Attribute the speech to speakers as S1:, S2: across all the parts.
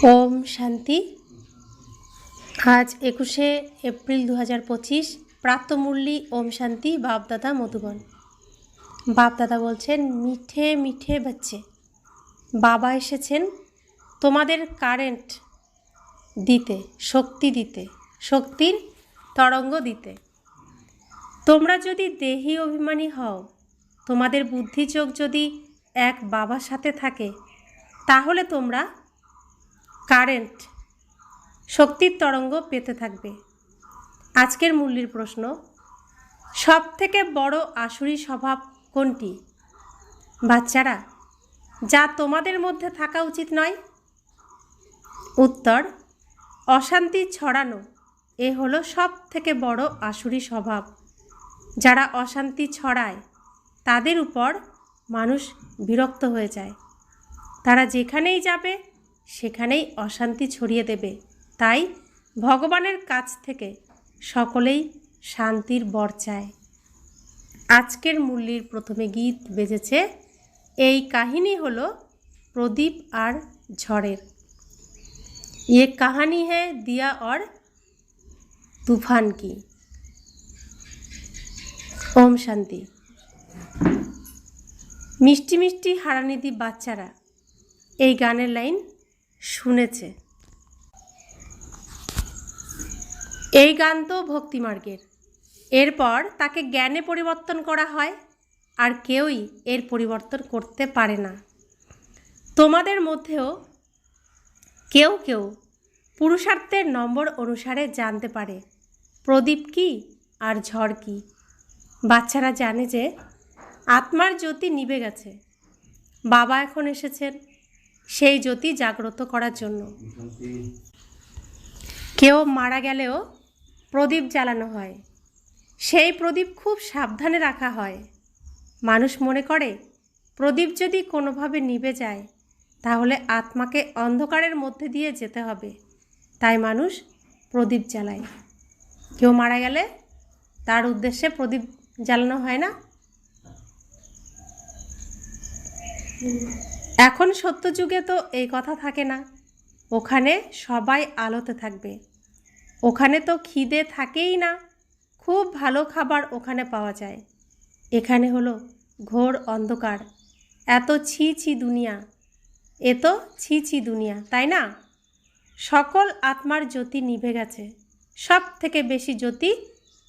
S1: ओम शांति। आज 21 एप्रिल 2025 प्रातःमुरली ओम शांति। बाप दादा मधुबन। बाप दादा बोलছেন, মিঠে মিঠে बच्चे, বাবা এসেছেন তোমাদের কারেন্ট দিতে, শক্তি দিতে, শক্তির তরঙ্গ দিতে। তোমরা যদি দেহি অভিমানী হও, তোমাদের বুদ্ধি চোখ যদি এক বাবার সাথে থাকে, তাহলে তোমরা কারেন্ট শক্তির তরঙ্গ পেতে থাকবে। আজকের মূল্যের প্রশ্ন, সব থেকে বড় আসুরি স্বভাব কোনটি বাচ্চারা, যা তোমাদের মধ্যে থাকা উচিত নয়? উত্তর, অশান্তি ছড়ানো। এ হলো সব থেকে বড় আসুরি স্বভাব। যারা অশান্তি ছড়ায় তাদের উপর মানুষ বিরক্ত হয়ে যায়। তারা যেখানেই যাবে সেখানেই অশান্তি ছড়িয়ে দেবে। তাই ভগবানের কাছ থেকে সকলেই শান্তির বর চায়। আজকের মুরলির প্রথমে গীত বেজেছে। এই কাহিনী হলো প্রদীপ আর ঝড়ের। ये कहानी है दिया और तूफान की। ओम शांति। মিষ্টি মিষ্টি হারানিধি বাচ্চারা এই গানের লাইন শুনেছে। এই গান তো ভক্তিমার্গের। এরপর তাকে জ্ঞানে পরিবর্তন করা হয়, আর কেউই এর পরিবর্তন করতে পারে না। তোমাদের মধ্যেও কেউ কেউ পুরুষার্থের নম্বর অনুসারে জানতে পারে প্রদীপ কী আর ঝড় কী। বাচ্চারা জানে যে আত্মার জ্যোতি নিভে গেছে, বাবা এখন এসেছেন সেই জ্যোতি জাগ্রত করার জন্য। কেউ মারা গেলেও প্রদীপ জ্বালানো হয়। সেই প্রদীপ খুব সাবধানে রাখা হয়। মানুষ মনে করে প্রদীপ যদি কোনোভাবে নিভে যায় তাহলে আত্মাকে অন্ধকারের মধ্যে দিয়ে যেতে হবে, তাই মানুষ প্রদীপ জ্বালায়। কেউ মারা গেলে তার উদ্দেশ্যে প্রদীপ জ্বালানো হয় না। এখন সত্যযুগে তো এই কথা থাকে না। ওখানে সবাই আলোতে থাকবে। ওখানে তো খিদে থাকেই না, খুব ভালো খাবার ওখানে পাওয়া যায়। এখানে হলো ঘোর অন্ধকার। এত ছি ছি দুনিয়া, এ তো ছি ছি দুনিয়া, তাই না? সকল আত্মার জ্যোতি নিভে গেছে। সব থেকে বেশি জ্যোতি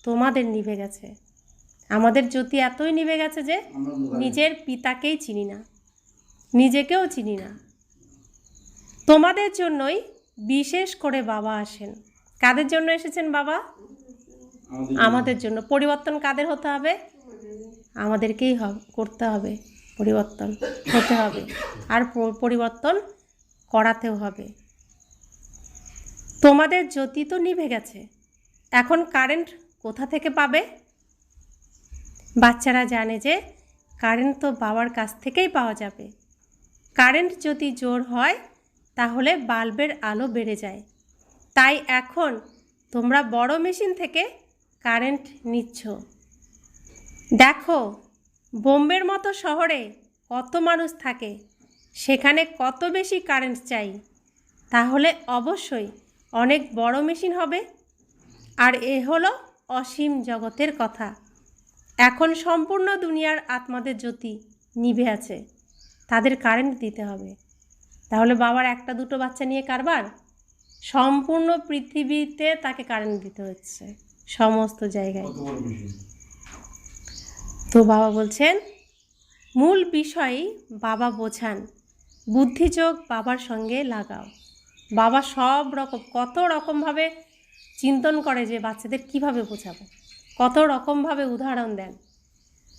S1: তোমাদের নিভে গেছে। আমাদের জ্যোতি এতই নিভে গেছে যে নিজের পিতাকেই চিনি না, নিজেকেও চিনি না। তোমাদের জন্যই বিশেষ করে বাবা আসেন। কাদের জন্য এসেছেন বাবা? আমাদের জন্য। পরিবর্তন কাদের হতে হবে? আমাদেরকেই করতে হবে। পরিবর্তন হতে হবে, আর পরিবর্তন করাতেও হবে। তোমাদের জ্যোতি তো নিভে গেছে, এখন কারেন্ট কোথা থেকে পাবে? বাচ্চারা জানে যে কারেন্ট তো বাবার কাছ থেকেই পাওয়া যাবে। কারেন্ট যদি জোর হয় তাহলে বাল্বের আলো বেড়ে যায়। তাই এখন তোমরা বড় মেশিন থেকে কারেন্ট নিচ্ছ। দেখো, বোম্বের মতো শহরে কত মানুষ থাকে, সেখানে কত বেশি কারেন্ট চাই। তাহলে অবশ্যই অনেক বড় মেশিন হবে। আর এ হলো অসীম জগতের কথা। এখন সম্পূর্ণ দুনিয়ার আত্মাদের জ্যোতি নিভে আছে, তাদের কারেন্ট দিতে হবে। তাহলে বাবার একটা দুটো বাচ্চা নিয়ে কারবার? সম্পূর্ণ পৃথিবীতে তাকে কারেন্ট দিতে হচ্ছে, সমস্ত জায়গায়। তো বাবা বলছেন, মূল বিষয় বাবা বোঝান, বুদ্ধিযোগ বাবার সঙ্গে লাগাও। বাবা সব রকম কত রকমভাবে চিন্তন করে যে বাচ্চাদের কিভাবে বোঝাবো, কত রকমভাবে উদাহরণ দেন,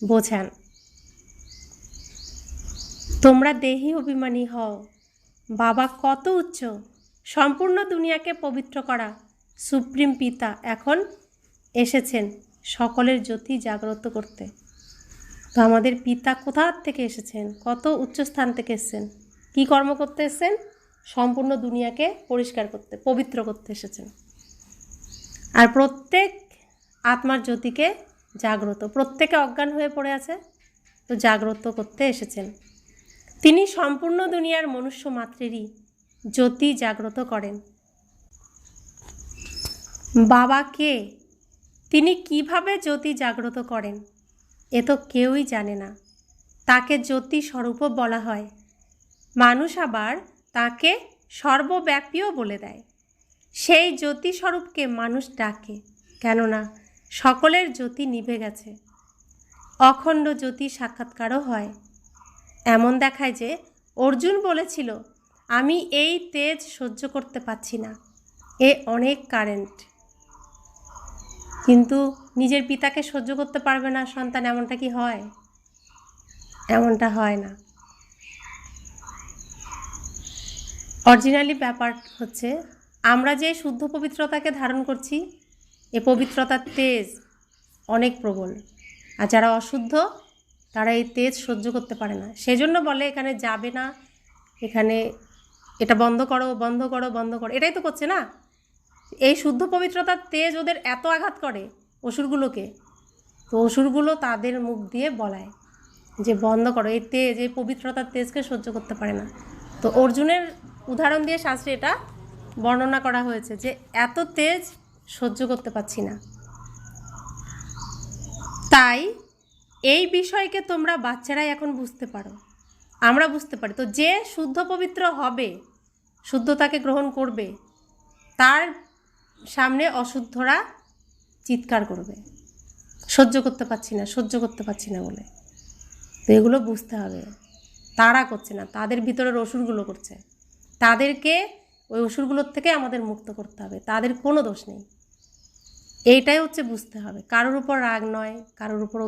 S1: বোঝান। তোমরা দেহি অভিমানী হও, বাবা কত উচ্চ, সম্পূর্ণ দুনিয়াকে পবিত্র করা সুপ্রিম পিতা এখন এসেছেন সকলের জ্যোতি জাগ্রত করতে। তো আমাদের পিতা কোথা থেকে এসেছেন? কত উচ্চ স্থান থেকে এসেছেন। কি কর্ম করতে এসেছেন? সম্পূর্ণ দুনিয়াকে পরিষ্কার করতে, পবিত্র করতে এসেছেন। আর প্রত্যেক আত্মার জ্যোতিকে জাগ্রত, প্রত্যেকে অজ্ঞান হয়ে পড়ে আছে, তো জাগ্রত করতে এসেছেন। তিনি সম্পূর্ণ দুনিয়ার মনুষ্য মাত্রেরই জ্যোতি জাগ্রত করেন। বাবা কে? তিনি কিভাবে জ্যোতি জাগ্রত করেন এ তো কেউই জানে না। তাকে জ্যোতি স্বরূপও বলা হয়। মানুষ আবার তাকে সর্বব্যাপীও বলে দেয়। সেই জ্যোতি স্বরূপকে মানুষ ডাকে, কেননা সকলের জ্যোতি নিভে গেছে। অখণ্ড জ্যোতি সাক্ষাৎকারও হয়। এমন দেখায় যে অর্জুন বলেছিল, আমি এই তেজ সহ্য করতে পারছি না, এ অনেক কারেন্ট। কিন্তু নিজের পিতাকে সহ্য করতে পারবে না সন্তান, এমনটা কি হয়? এমনটা হয় না। অরিজিনালি ব্যাপার হচ্ছে, আমরা যে শুদ্ধ পবিত্রতাকে ধারণ করছি, এ পবিত্রতার তেজ অনেক প্রবল। আর যারা অশুদ্ধ তারা এই তেজ সহ্য করতে পারে না। সেজন্য বলে এখানে যাবে না, এখানে এটা বন্ধ করো, বন্ধ করো, বন্ধ করো। এটাই তো করছে না। এই শুদ্ধ পবিত্রতার তেজ ওদের এত আঘাত করে অসুরগুলোকে, তো অসুরগুলো তাদের মুখ দিয়ে বলায় যে বন্ধ করো, এই তেজ, এই পবিত্রতার তেজকে সহ্য করতে পারে না। তো অর্জুনের উদাহরণ দিয়ে শাস্ত্রে এটা বর্ণনা করা হয়েছে যে এত তেজ সহ্য করতে পারছি না। তাই এই বিষয়কে তোমরা বাচ্চারাই এখন বুঝতে পারো, আমরা বুঝতে পারি। তো যে শুদ্ধ পবিত্র হবে, শুদ্ধতাকে গ্রহণ করবে, তার সামনে অশুদ্ধরা চিৎকার করবে, সহ্য করতে পারছি না, সহ্য করতে পারছি না বলে। তো এগুলো বুঝতে হবে, তারা করছে না, তাদের ভিতরের অসুরগুলো করছে। তাদেরকে ওই অসুরগুলোর থেকে আমাদের মুক্ত করতে হবে, তাদের কোনো দোষ নেই। এইটাই হচ্ছে বুঝতে হবে। কারোর উপর রাগ নয়, কারোর উপর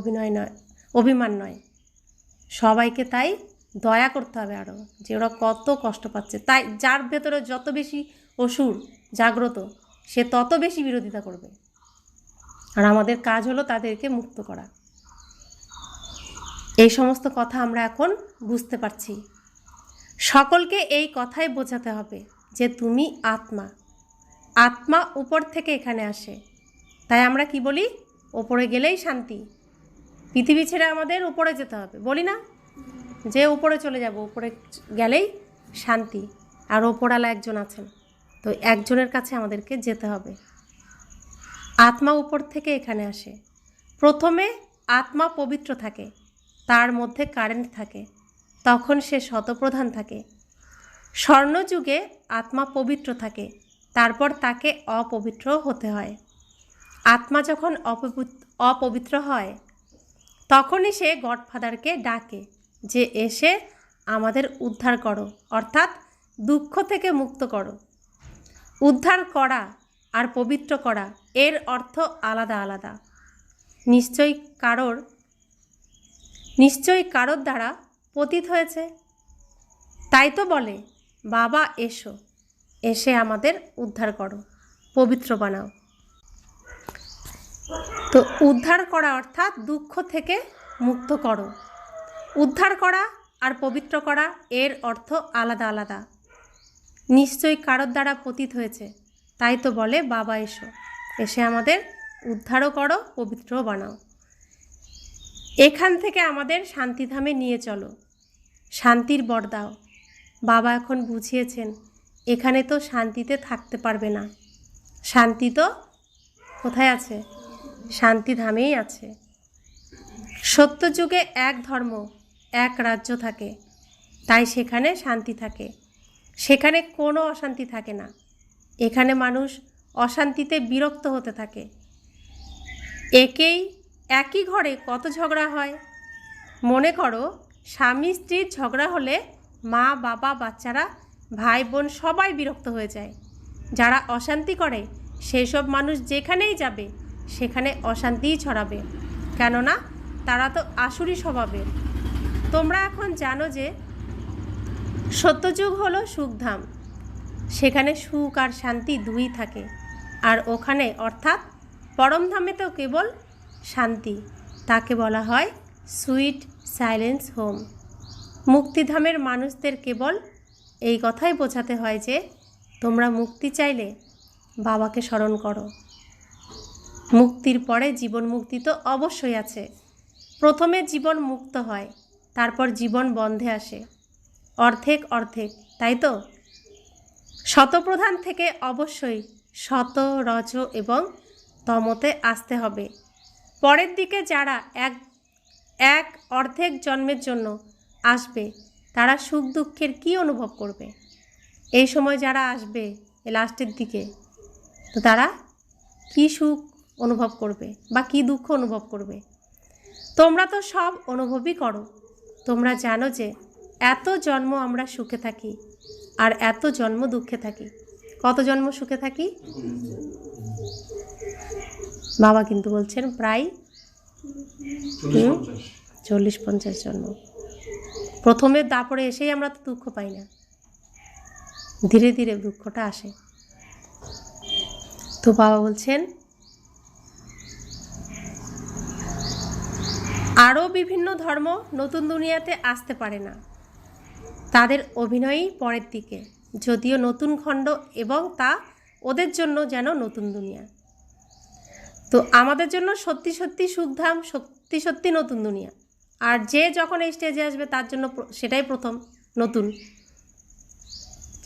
S1: অভিমান নয়, সবাইকে তাই দয়া করতে হবে আরও, যে ওরা কত কষ্ট পাচ্ছে। তাই যার ভেতরে যত বেশি অসুর জাগ্রত, সে তত বেশি বিরোধিতা করবে। আর আমাদের কাজ হলো তাদেরকে মুক্ত করা। এই সমস্ত কথা আমরা এখন বুঝতে পারছি। সকলকে এই কথাই বোঝাতে হবে যে তুমি আত্মা, আত্মা উপর থেকে এখানে আসে। তাই আমরা কি বলি? ওপরে গেলেই শান্তি। পৃথিবী ছেড়ে আমাদের উপরে যেতে হবে, বলি না যে উপরে চলে যাব, উপরে গেলেই শান্তি। আর ওপরওয়ালা একজন আছেন, তো একজনের কাছে আমাদেরকে যেতে হবে। আত্মা উপর থেকে এখানে আসে। প্রথমে আত্মা পবিত্র থাকে, তার মধ্যে কারেন্ট থাকে, তখন সে শতপ্রধান থাকে। স্বর্ণযুগে আত্মা পবিত্র থাকে, তারপর তাকে অপবিত্র হতে হয়। আত্মা যখন অপবিত্র হয়, তখনই সে গডফাদারকে ডাকে যে এসে আমাদের উদ্ধার করো, অর্থাৎ দুঃখ থেকে মুক্ত করো। উদ্ধার করা আর পবিত্র করা এর অর্থ আলাদা আলাদা। নিশ্চয়ই কারোর দ্বারা পতিত হয়েছে, তাই তো বলে বাবা এসো, এসে আমাদের উদ্ধার করো, পবিত্র বানাও। তো উদ্ধার করা অর্থাৎ দুঃখ থেকে মুক্ত করো। উদ্ধার করা আর পবিত্র করা এর অর্থ আলাদা আলাদা। নিশ্চয়ই কারোর দ্বারা পতিত হয়েছে, তাই তো বলে বাবা এসো, এসে আমাদের উদ্ধারও করো, পবিত্রও বানাও। এখান থেকে আমাদের শান্তিধামে নিয়ে চলো, শান্তির বর দাও। বাবা এখন বুঝিয়েছেন এখানে তো শান্তিতে থাকতে পারবে না। শান্তি তো কোথায় আছে? শান্তিধামেই আছে। সত্যযুগে এক ধর্ম, এক রাজ্য থাকে, তাই সেখানে শান্তি থাকে। সেখানে কোনো অশান্তি থাকে না। এখানে মানুষ অশান্তিতে বিরক্ত হতে থাকে। একই ঘরে কত ঝগড়া হয়। মনে করো স্বামী স্ত্রীর ঝগড়া হলে মা বাবা বাচ্চারা ভাই বোন সবাই বিরক্ত হয়ে যায়। যারা অশান্তি করে সেই সব মানুষ যেখানেই যাবে সেখানে অশান্তিই ছড়াবে, কেননা তারা তো আসুরি স্বভাবের। তোমরা এখন জানো যে সত্যযুগ হলো সুখধাম, সেখানে সুখ আর শান্তি দুই থাকে। আর ওখানে অর্থাৎ পরমধামেতেও কেবল শান্তি, তাকে বলা হয় সুইট সাইলেন্স হোম। মুক্তিধামের মানুষদের কেবল এই কথাই বোঝাতে হয় যে তোমরা মুক্তি চাইলে বাবাকে স্মরণ করো। মুক্তির পরে জীবন মুক্তি তো অবশ্যই আছে। প্রথমে জীবন মুক্ত হয়, তারপর জীবন বন্ধে আসে, অর্ধেক অর্ধেক, তাই তো? শতপ্রধান থেকে অবশ্যই শত, রজ এবং তমতে আসতে হবে। পরের দিকে যারা এক অর্ধেক জন্মের জন্য আসবে তারা সুখ দুঃখের কি অনুভব করবে? এই সময় যারা আসবে লাস্টের দিকে, তো তারা কি সুখ অনুভব করবে বা কি দুঃখ অনুভব করবে? তোমরা তো সব অনুভবই করো। তোমরা জানো যে এত জন্ম আমরা সুখে থাকি আর এত জন্ম দুঃখে থাকি। কত জন্ম সুখে থাকি? বাবা কিন্তু বলছেন প্রায় 40-50 জন্ম। প্রথমে দাপড়ে এসেই আমরা তো দুঃখ পাই না, ধীরে ধীরে দুঃখটা আসে। তো বাবা বলছেন আরও বিভিন্ন ধর্ম নতুন দুনিয়াতে আসতে পারে না, তাদের অভিনয়ই পরের দিকে, যদিও নতুন খণ্ড এবং তা ওদের জন্য যেন নতুন দুনিয়া। তো আমাদের জন্য সত্যি সত্যি সুখধাম, সত্যি সত্যি নতুন দুনিয়া। আর যে যখন এই স্টেজে আসবে তার জন্য সেটাই প্রথম নতুন।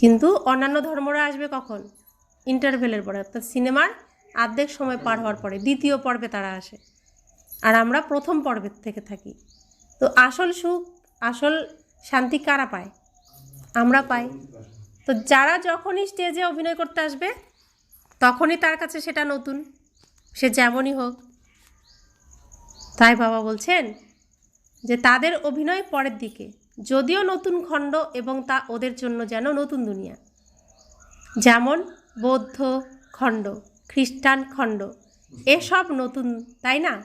S1: কিন্তু অন্যান্য ধর্মরা আসবে কখন? ইন্টারভেলের পরে, অর্থাৎ সিনেমার অর্ধেক সময় পার হওয়ার পরে দ্বিতীয় পর্বে তারা আসে, আর আমরা প্রথম পর্বের থেকে থাকি। তো আসল সুখ, আসল শান্তি কারা পায়? আমরা পাই। তো যারা যখনই স্টেজে অভিনয় করতে আসবে তখনই তার কাছে সেটা নতুন, সে যেমনই হোক। তাই বাবা বলছেন যে তাদের অভিনয় পরের দিকে, যদিও নতুন খণ্ড এবং তা ওদের জন্য যেন নতুন দুনিয়া। যেমন বৌদ্ধ খণ্ড, খ্রিস্টান খণ্ড, এসব নতুন, তাই না?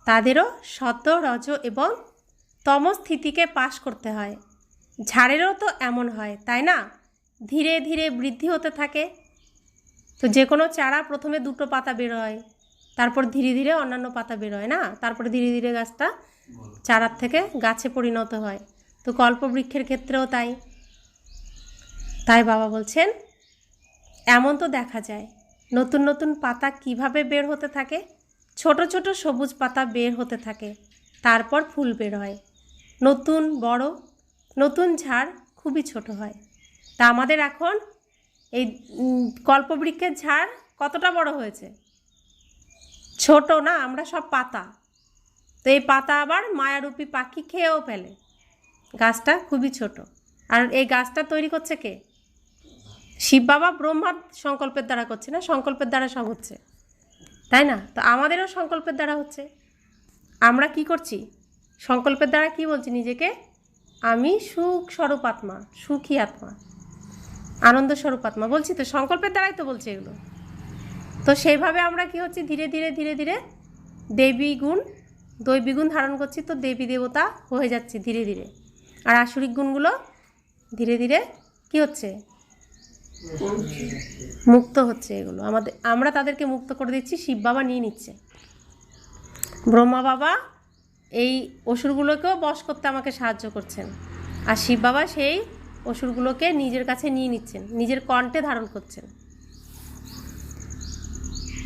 S1: তাদেরও শত, রজ এবং তম স্থিতিকে পাশ করতে হয়। ঝাড়েরও তো এমন হয়, তাই না? ধীরে ধীরে বৃদ্ধি হতে থাকে। তো যে কোনো চারা প্রথমে 2টো পাতা বের হয়, তারপর ধীরে ধীরে অন্যান্য পাতা বের হয় না, তারপরে ধীরে ধীরে গাছটা চারার থেকে গাছে পরিণত হয়। তো কল্পবৃক্ষের ক্ষেত্রেও তাই। তাই বাবা বলছেন এমন তো দেখা যায় নতুন নতুন পাতা কিভাবে বের হতে থাকে। ছোট ছোট সবুজ পাতা বের হতে থাকে, তারপর ফুল বের হয়, নতুন বড়, নতুন ঝাড় খুবই ছোট হয়। তা আমাদের এখন এই কল্পবৃক্ষের ঝাড় কতটা বড় হয়েছে? ছোট না, আমরা সব পাতা। তো এই পাতা আবার মায়ারূপী পাখি খেয়েও ফেলে। গাছটা খুবই ছোট। আর এই গাছটা তৈরি করছে কে? শিব বাবা ব্রহ্মা সংকল্পের দ্বারা করছে না, সংকল্পের দ্বারা সব হচ্ছে, তাই না? তো আমাদেরও সংকল্পের দ্বারা হচ্ছে। আমরা কি করছি? সংকল্পের দ্বারা কি বলছি নিজেকে? আমি সুখ স্বরূপ আত্মা, সুখী আত্মা, আনন্দ স্বরূপ আত্মা বলছি। তো সংকল্পের দ্বারাই তো বলছি এগুলো। তো সেইভাবে আমরা কি হচ্ছে ধীরে ধীরে ধীরে ধীরে দৈবী গুণ ধারণ করছি। তো দেবী দেবতা হয়ে যাচ্ছি ধীরে ধীরে। আর আসরিক গুণগুলো ধীরে ধীরে কি হচ্ছে? মুক্ত হচ্ছে। এগুলো আমরা তাদেরকে মুক্ত করে দিচ্ছি, শিব বাবা নিয়ে নিচ্ছে। ব্রহ্মা বাবা এই অসুরগুলোকেও বশ করতে আমাকে সাহায্য করছেন, আর শিব বাবা সেই অসুরগুলোকে নিজের কাছে নিয়ে নিচ্ছেন, নিজের কণ্ঠে ধারণ করছেন।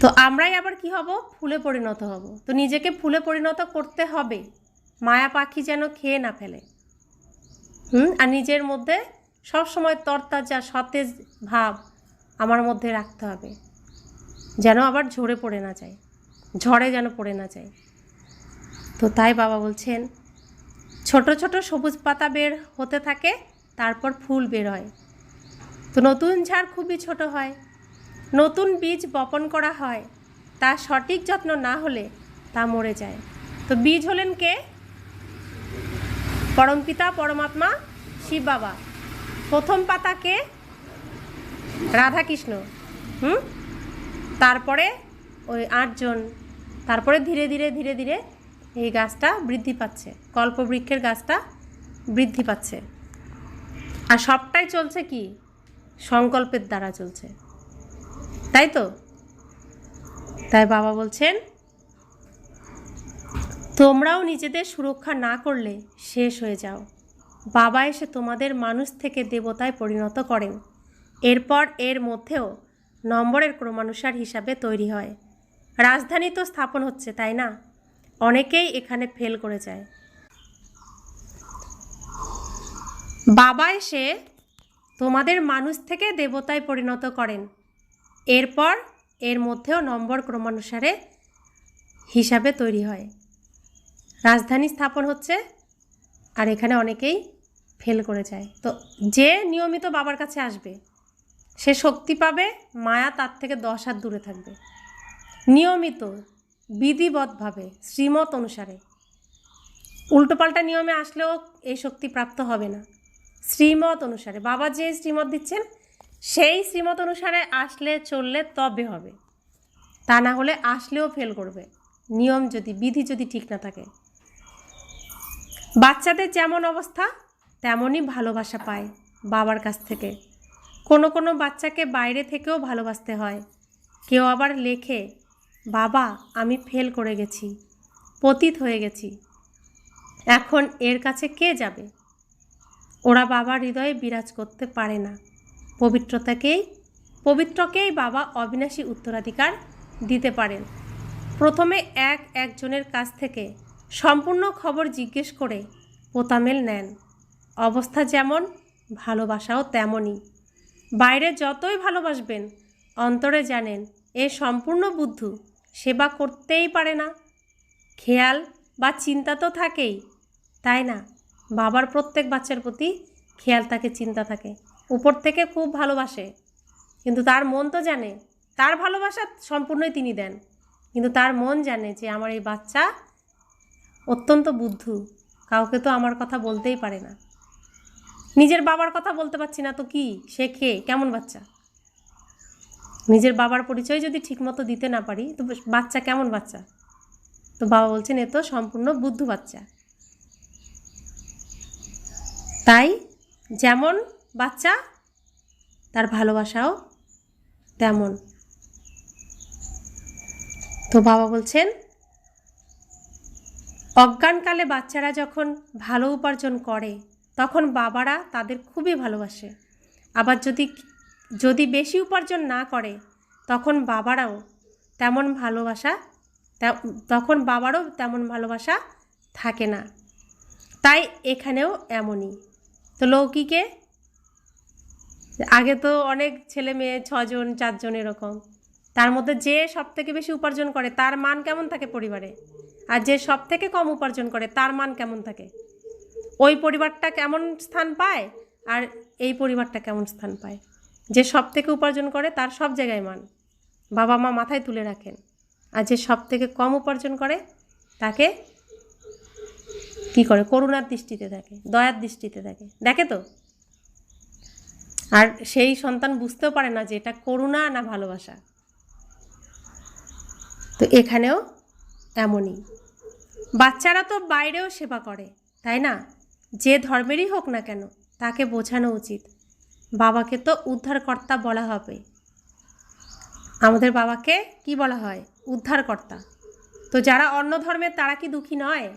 S1: তো আমরাই আবার কি হব? ফুলে পরিণত হব। তো নিজেকে ফুলে পরিণত করতে হবে, মায়া পাখি যেন খেয়ে না ফেলে। আর নিজের মধ্যে সবসময় তরতাজা সতেজ ভাব আমার মধ্যে রাখতে হবে, যেন আবার ঝরে পড়ে না যায়, ঝড়ে যেন পড়ে না যায়। তো তাই বাবা বলছেন ছোট ছোট সবুজ পাতা বের হতে থাকে, তারপর ফুল বের হয়। তো নতুন ঝাড় খুবই ছোট হয়। নতুন বীজ বপন করা হয়, তা সঠিক যত্ন না হলে তা মরে যায়। তো বীজ হলেন কে? পরমপিতা পরমাত্মা শিব বাবা। প্রথম পাতা কে? রাধাকৃষ্ণ। তারপরে ওই 8 জন। তারপরে ধীরে ধীরে ধীরে ধীরে এই গাছটা বৃদ্ধি পাচ্ছে, কল্পবৃক্ষের গাছটা বৃদ্ধি পাচ্ছে। আর সবটাই চলছে কি? সংকল্পের দ্বারা চলছে, তাই তো? তাই বাবা বলছেন তোমরাও নিজেদের সুরক্ষা না করলে শেষ হয়ে যাও। বাবা এসে তোমাদের মানুষ থেকে দেবতায় পরিণত করেন। এরপর এর মধ্যেও নম্বরের ক্রমানুসার হিসাবে তৈরি হয়। রাজধানী তো স্থাপন হচ্ছে, তাই না? অনেকেই এখানে ফেল করে যায়। বাবা এসে তোমাদের মানুষ থেকে দেবতায় পরিণত করেন। এরপর এর মধ্যেও নম্বর ক্রমানুসারে হিসাবে তৈরি হয়। রাজধানী স্থাপন হচ্ছে, আর এখানে অনেকেই ফেল করে যায়। তো যে নিয়মিত বাবার কাছে আসবে সে শক্তি পাবে, মায়া তার থেকে 10 হাত দূরে থাকবে। নিয়মিত বিধিবদ্ধভাবে শ্রীমত অনুসারে, উল্টোপাল্টা নিয়মে আসলেও এই শক্তি প্রাপ্ত হবে না। শ্রীমত অনুসারে বাবা যে শ্রীমত দিচ্ছেন সেই শ্রীমত অনুসারে আসলে চললে তবে হবে, তা না হলে আসলেও ফেল করবে, নিয়ম যদি বিধি যদি ঠিক না থাকে। বাচ্চাদের যেমন অবস্থা তেমনই ভালোবাসা পায় বাবার কাছ থেকে। কোনো কোনো বাচ্চাকে বাইরে থেকেও ভালোবাসতে হয়। কেউ আবার লেখে, বাবা আমি ফেল করে গেছি, পতিত হয়ে গেছি, এখন এর কাছে কে যাবে? ওরা বাবার হৃদয়ে বিরাজ করতে পারে না। পবিত্রকেই বাবা অবিনাশী উত্তরাধিকার দিতে পারেন। প্রথমে একজনের কাছ থেকে সম্পূর্ণ খবর জিজ্ঞেস করে পোতামেল নেন। অবস্থা যেমন ভালোবাসাও তেমনই। বাইরে যতই ভালোবাসবেন অন্তরে জানেন এ সম্পূর্ণ বুদ্ধু, সেবা করতেই পারে না। খেয়াল বা চিন্তা তো থাকেই, তাই না? বাবার প্রত্যেক বাচ্চার প্রতি খেয়াল থাকে, চিন্তা থাকে। উপর থেকে খুব ভালোবাসে, কিন্তু তার মন তো জানে তার ভালোবাসা সম্পূর্ণই তিনি দেন, কিন্তু তার মন জানে যে আমার এই বাচ্চা অত্যন্ত বুদ্ধু, কাউকে তো আমার কথা বলতেই পারে না। নিজের বাবার কথা বলতে পারছি না তো কি, সে খেয়ে কেমন বাচ্চা? নিজের বাবার পরিচয় যদি ঠিকমতো দিতে না পারি তো বাচ্চা কেমন বাচ্চা? তো বাবা বলছেন এ তো সম্পূর্ণ বুদ্ধু বাচ্চা। তাই যেমন বাচ্চা তার ভালোবাসাও তেমন। তো বাবা বলছেন অজ্ঞানকালে বাচ্চারা যখন ভালো উপার্জন করে তখন বাবারা তাদের খুবই ভালোবাসে। আবার যদি বেশি উপার্জন না করে তখন বাবারও তেমন ভালোবাসা থাকে না। তাই এখানেও এমনই। তো লৌকিকে আগে তো অনেক ছেলে মেয়ে 6 জন 4 জন এরকম, তার মধ্যে যে সব থেকে বেশি উপার্জন করে তার মান কেমন থাকে পরিবারে, আর যে সব থেকে কম উপার্জন করে তার মান কেমন থাকে? ওই পরিবারটা কেমন স্থান পায় আর এই পরিবারটা কেমন স্থান পায়? যে সব থেকে উপার্জন করে তার সব জায়গায় মান, বাবা মা মাথায় তুলে রাখেন। আর যে সব থেকে কম উপার্জন করে তাকে কি করে? করুণার দৃষ্টিতে দেখে, দয়ার দৃষ্টিতে দেখে তো। আর সেই সন্তান বুঝতেও পারে না যে এটা করুণা না ভালোবাসা। তো এখানেও এমনই। বাচ্চারা তো বাইরেও সেবা করে, তাই না? যে ধর্মেরই হোক না কেন তাকে বোঝানো উচিত বাবাকে তো উদ্ধারকর্তা বলা হবে। আমাদের বাবাকে কি বলা হয়? উদ্ধারকর্তা। তো যারা অন্য ধর্মের তারা কি দুঃখী নয়?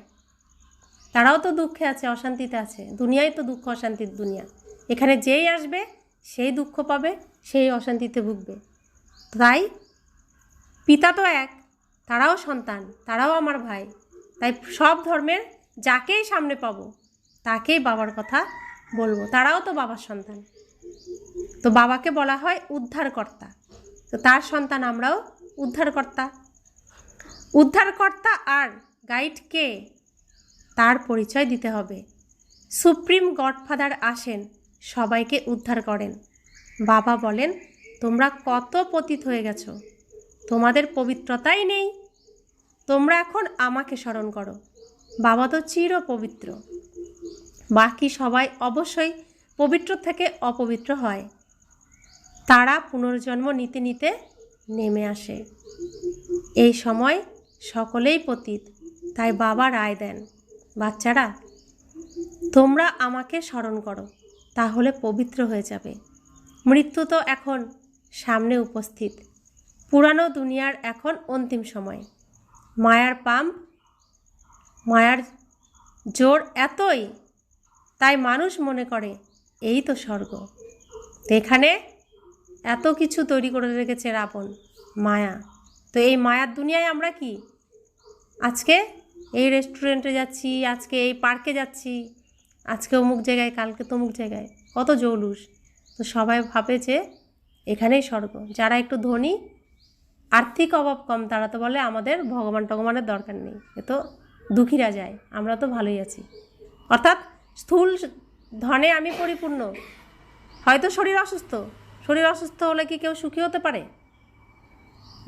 S1: তারাও তো দুঃখে আছে, অশান্তিতে আছে। দুনিয়াই তো দুঃখ অশান্তির দুনিয়া। এখানে যেই আসবে সেই দুঃখ পাবে, সেই অশান্তিতে ভুগবে। তাই পিতা তো এক, তারাও সন্তান, তারাও আমার ভাই। তাই সব ধর্মের যাকেই সামনে পাবো তাকেই বাবার কথা বলবো, তারাও তো বাবার সন্তান। তো বাবাকে বলা হয় উদ্ধারকর্তা। তো তার সন্তান আমরাও উদ্ধারকর্তা আর গাইড কে তার পরিচয় দিতে হবে। সুপ্রিম গডফাদার আসেন, সবাইকে উদ্ধার করেন। বাবা বলেন তোমরা কত পতিত হয়ে গেছো, তোমাদের পবিত্রতাই নেই, তোমরা এখন আমাকে স্মরণ করো। বাবা তো চির পবিত্র, বাকি সবাই অবশ্যই পবিত্র থেকে অপবিত্র হয়। তারা পুনর্জন্ম নিতে নিতে নেমে আসে। এই সময় সকলেই পতিত, তাই বাবা রায় দেন, বাচ্চারা তোমরা আমাকে স্মরণ করো, তাহলে পবিত্র হয়ে যাবে। মৃত্যু তো এখন সামনে উপস্থিত, পুরানো দুনিয়ার এখন অন্তিম সময়। মায়ার জোর এতই, তাই মানুষ মনে করে এই তো স্বর্গ। এখানে এত কিছু তৈরি করে রেখেছে রাবণ, মায়া। তো এই মায়ার দুনিয়ায় আমরা কি আজকে এই রেস্টুরেন্টে যাচ্ছি, আজকে এই পার্কে যাচ্ছি, আজকে অমুক জায়গায়, কালকে তমুক জায়গায়, কত জৌলুস। তো সবাই ভাবে যে এখানেই স্বর্গ। যারা একটু ধনী, আর্থিক অভাব কম, তারা তো বলে আমাদের ভগবান টগবানের দরকার নেই, এ তো দুঃখীরা যায়, আমরা তো ভালোই আছি। অর্থাৎ স্থূল ধনে আমি পরিপূর্ণ। হয়তো শরীর অসুস্থ হলে কি কেউ সুখী হতে পারে?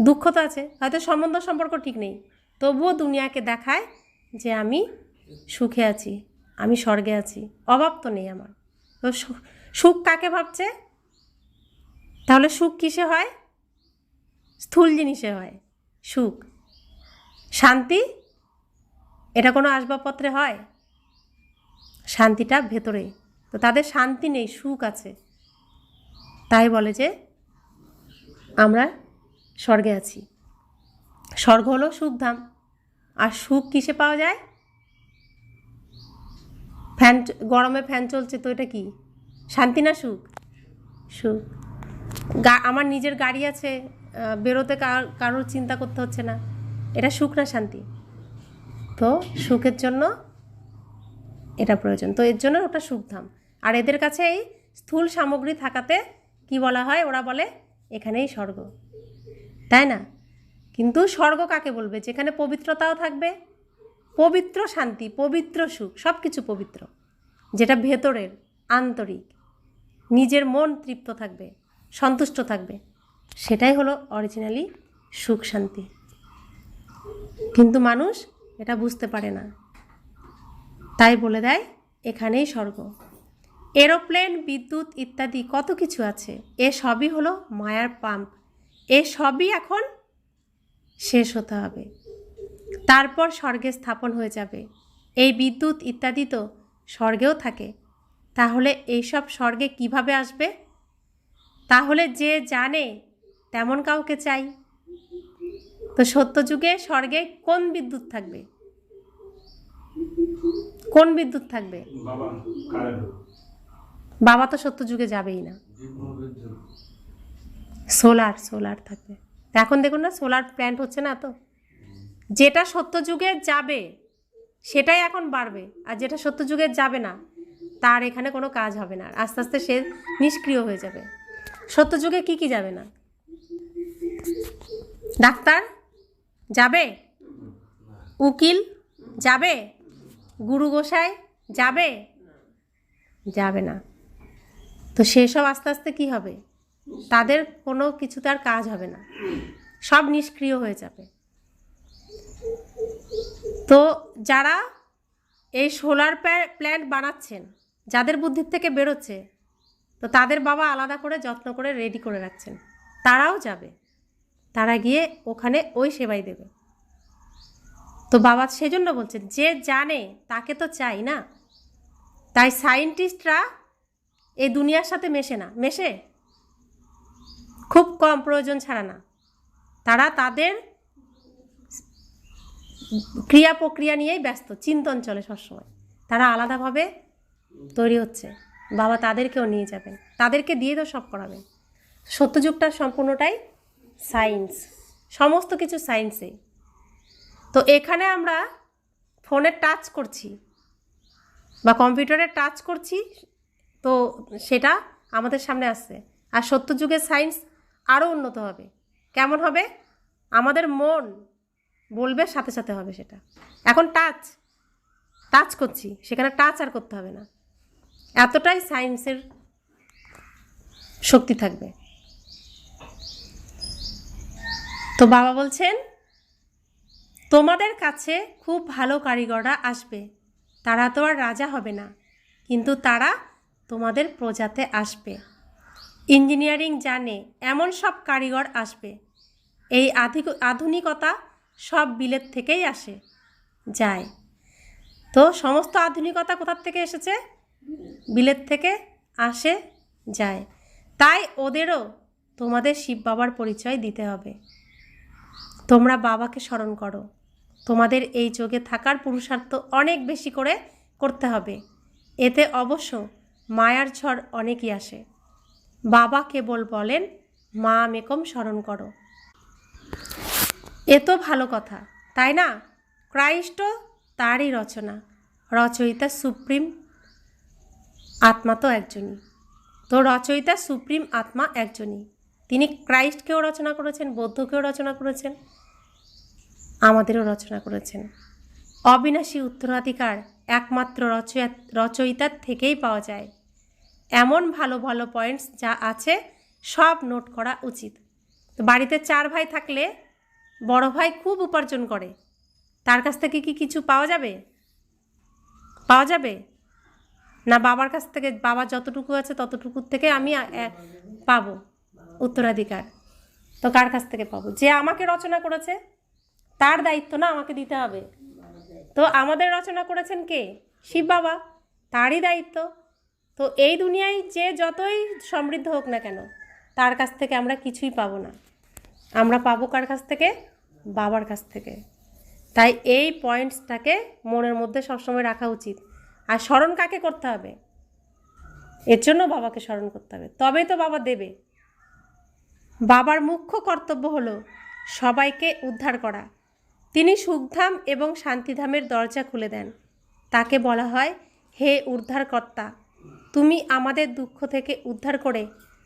S1: দুঃখ তো আছে, হয়তো সম্বন্ধ সম্পর্ক ঠিক নেই, তবুও দুনিয়াকে দেখায় যে আমি সুখে আছি, আমি স্বর্গে আছি, অভাব তো নেই আমার। তো সুখ কাকে ভাবছে? তাহলে সুখ কিসে হয়? স্থূল জিনিসে হয় সুখ। শান্তি এটা কোনো আসবাবপত্রে হয়? শান্তিটা ভেতরে। তো তাদের শান্তি নেই, সুখ আছে, তাই বলে যে আমরা স্বর্গে আছি। স্বর্গ হলো সুখধাম। আর সুখ কিসে পাওয়া যায়? ফ্যান, গরমে ফ্যান চলছে, তো এটা কি শান্তি না সুখ? সুখ। আমার নিজের গাড়ি আছে, বেরোতে কারোর চিন্তা করতে হচ্ছে না, এটা সুখ না শান্তি? তো সুখের জন্য এটা প্রয়োজন, তো এর জন্য ওটা সুখধাম। আর এদের কাছে এই স্থূল সামগ্রী থাকাতে কি বলা হয়? ওরা বলে এখানেই স্বর্গ, তাই না? কিন্তু স্বর্গ কাকে বলবে? যেখানে পবিত্রতাও থাকবে, পবিত্র শান্তি, পবিত্র সুখ, সব কিছু পবিত্র, যেটা ভেতরের, আন্তরিক, নিজের মন তৃপ্ত থাকবে, সন্তুষ্ট থাকবে, সেটাই হলো অরিজিনালি সুখ শান্তি। কিন্তু মানুষ এটা বুঝতে পারে না, তাই বলে দেয় এখানেই স্বর্গ। এরোপ্লেন, বিদ্যুৎ ইত্যাদি কত কিছু আছে, এ সবই হলো মায়ার পাম্প। এ সবই এখন শেষ হতে হবে, তারপর স্বর্গে স্থাপন হয়ে যাবে। এই বিদ্যুৎ ইত্যাদি তো স্বর্গেও থাকে, তাহলে এইসব স্বর্গে কিভাবে আসবে? তাহলে যে জানে তেমন কাউকে চাই। তো সত্যযুগে স্বর্গে কোন বিদ্যুৎ থাকবে? কোন বিদ্যুৎ থাকবে? বাবা তো সত্যযুগে যাবেই না, সোলার থাকবে। এখন দেখুন না, সোলার প্ল্যান্ট হচ্ছে না তো। যেটা সত্যযুগে যাবে সেটাই এখন বাড়বে, আর যেটা সত্যযুগে যাবে না তার এখানে কোনো কাজ হবে না, আস্তে আস্তে সে নিষ্ক্রিয় হয়ে যাবে। সত্যযুগে কি কি যাবে না? ডাক্তার যাবে, উকিল যাবে, গুরু গোসাই যাবে? যাবে না। তো সেসব আস্তে আস্তে কি হবে? তাদের কোনো কিছুতে আর কাজ হবে না, সব নিষ্ক্রিয় হয়ে যাবে। তো যারা এই সোলার প্ল্যান্ট বানাচ্ছেন, যাদের বুদ্ধির থেকে বেরোচ্ছে, তো তাদের বাবা আলাদা করে যত্ন করে রেডি করে রাখছেন, তারাও যাবে, তারা গিয়ে ওখানে ওই সেবাই দেবে। তো বাবা সেজন্য বলছেন যে জানে তাকে তো চাই না। তাই সায়েন্টিস্টরা এই দুনিয়ার সাথে মেশে না, মেশে খুব কম, প্রয়োজন ছাড়া না। তারা তাদের ক্রিয়া প্রক্রিয়া নিয়েই ব্যস্ত, চিন্তন চলে সবসময়, তারা আলাদাভাবে তৈরি হচ্ছে। বাবা তাদেরকেও নিয়ে যাবেন, তাদেরকে দিয়ে তো সব করাবেন। সত্যযুগটা সম্পূর্ণটাই সায়েন্স, সমস্ত কিছু সায়েন্সেই। তো এখানে আমরা ফোনে টাচ করছি বা কম্পিউটারে টাচ করছি, তো সেটা আমাদের সামনে আসছে। আর সত্যযুগের সায়েন্স আরও উন্নত হবে। কেমন হবে? আমাদের মন বলবে, সাথে সাথে হবে সেটা। এখন টাচ করছি, সেখানে টাচ আর করতে হবে না, এতটাই সায়েন্সের শক্তি থাকবে। তো বাবা বলছেন তোমাদের কাছে খুব ভালো কারিগররা আসবে, তারা তো আর রাজা হবে না, কিন্তু তারা তোমাদের প্রজাতে আসবে। ইঞ্জিনিয়ারিং জানে এমন সব কারিগর আসবে। এই আধুনিকতা সব বিলেত থেকেই আসে যায়। তো সমস্ত আধুনিকতা কোথার থেকে এসেছে? বিলেত থেকে আসে যায়। তাই ওদেরও তোমাদের শিব বাবার পরিচয় দিতে হবে। তোমরা বাবাকে স্মরণ করো, তোমাদের এই যোগে থাকার পুরুষার্থ অনেক বেশি করে করতে হবে। এতে অবশ্য মায়ার ঝড় অনেকই আসে। বাবা কেবল বলেন মা মেকম স্মরণ করো। এ তো ভালো কথা, তাই না? ক্রাইস্ট তারই রচনা, রচয়িতা সুপ্রিম আত্মা তো একজনই, তো রচয়িতা সুপ্রিম আত্মা একজনই। তিনি ক্রাইস্টকেও রচনা করেছেন, বৌদ্ধকেও রচনা করেছেন, আমাদেরও রচনা করেছেন। অবিনাশী উত্তরাধিকার একমাত্র রচয়িতার থেকেই পাওয়া যায়। এমন ভালো ভালো পয়েন্টস যা আছে সব নোট করা উচিত। তো বাড়িতে 4 ভাই থাকলে বড় ভাই খুব উপার্জন করে, তার কাছ থেকে কি কিছু পাওয়া যাবে? পাওয়া যাবে না। বাবার কাছ থেকে, বাবা যতটুকু আছে ততটুকুর থেকে আমি পাবো উত্তরাধিকার। তো কার কাছ থেকে পাবো? যে আমাকে রচনা করেছে, তার দায়িত্ব না আমাকে দিতে হবে। তো আমাদের রচনা করেছেন কে? শিব বাবা, তারই দায়িত্ব। তো এই দুনিয়ায় যে যতই সমৃদ্ধ হোক না কেন, তার কাছ থেকে আমরা কিছুই পাবো না। আমরা পাবো কার কাছ থেকে? বাবার কাছ থেকে। তাই এই পয়েন্টসটাকে মনের মধ্যে সবসময় রাখা উচিত। আর স্মরণ কাকে করতে হবে? এর জন্য বাবাকে স্মরণ করতে হবে, তবেই তো বাবা দেবে। বাবার মুখ্য কর্তব্য হলো সবাইকে উদ্ধার করা। তিনি সুখধাম এবং শান্তিধামের দরজা খুলে দেন। তাকে বলা হয়, হে উদ্ধারকর্তা, তুমি আমাদের দুঃখ থেকে উদ্ধার করে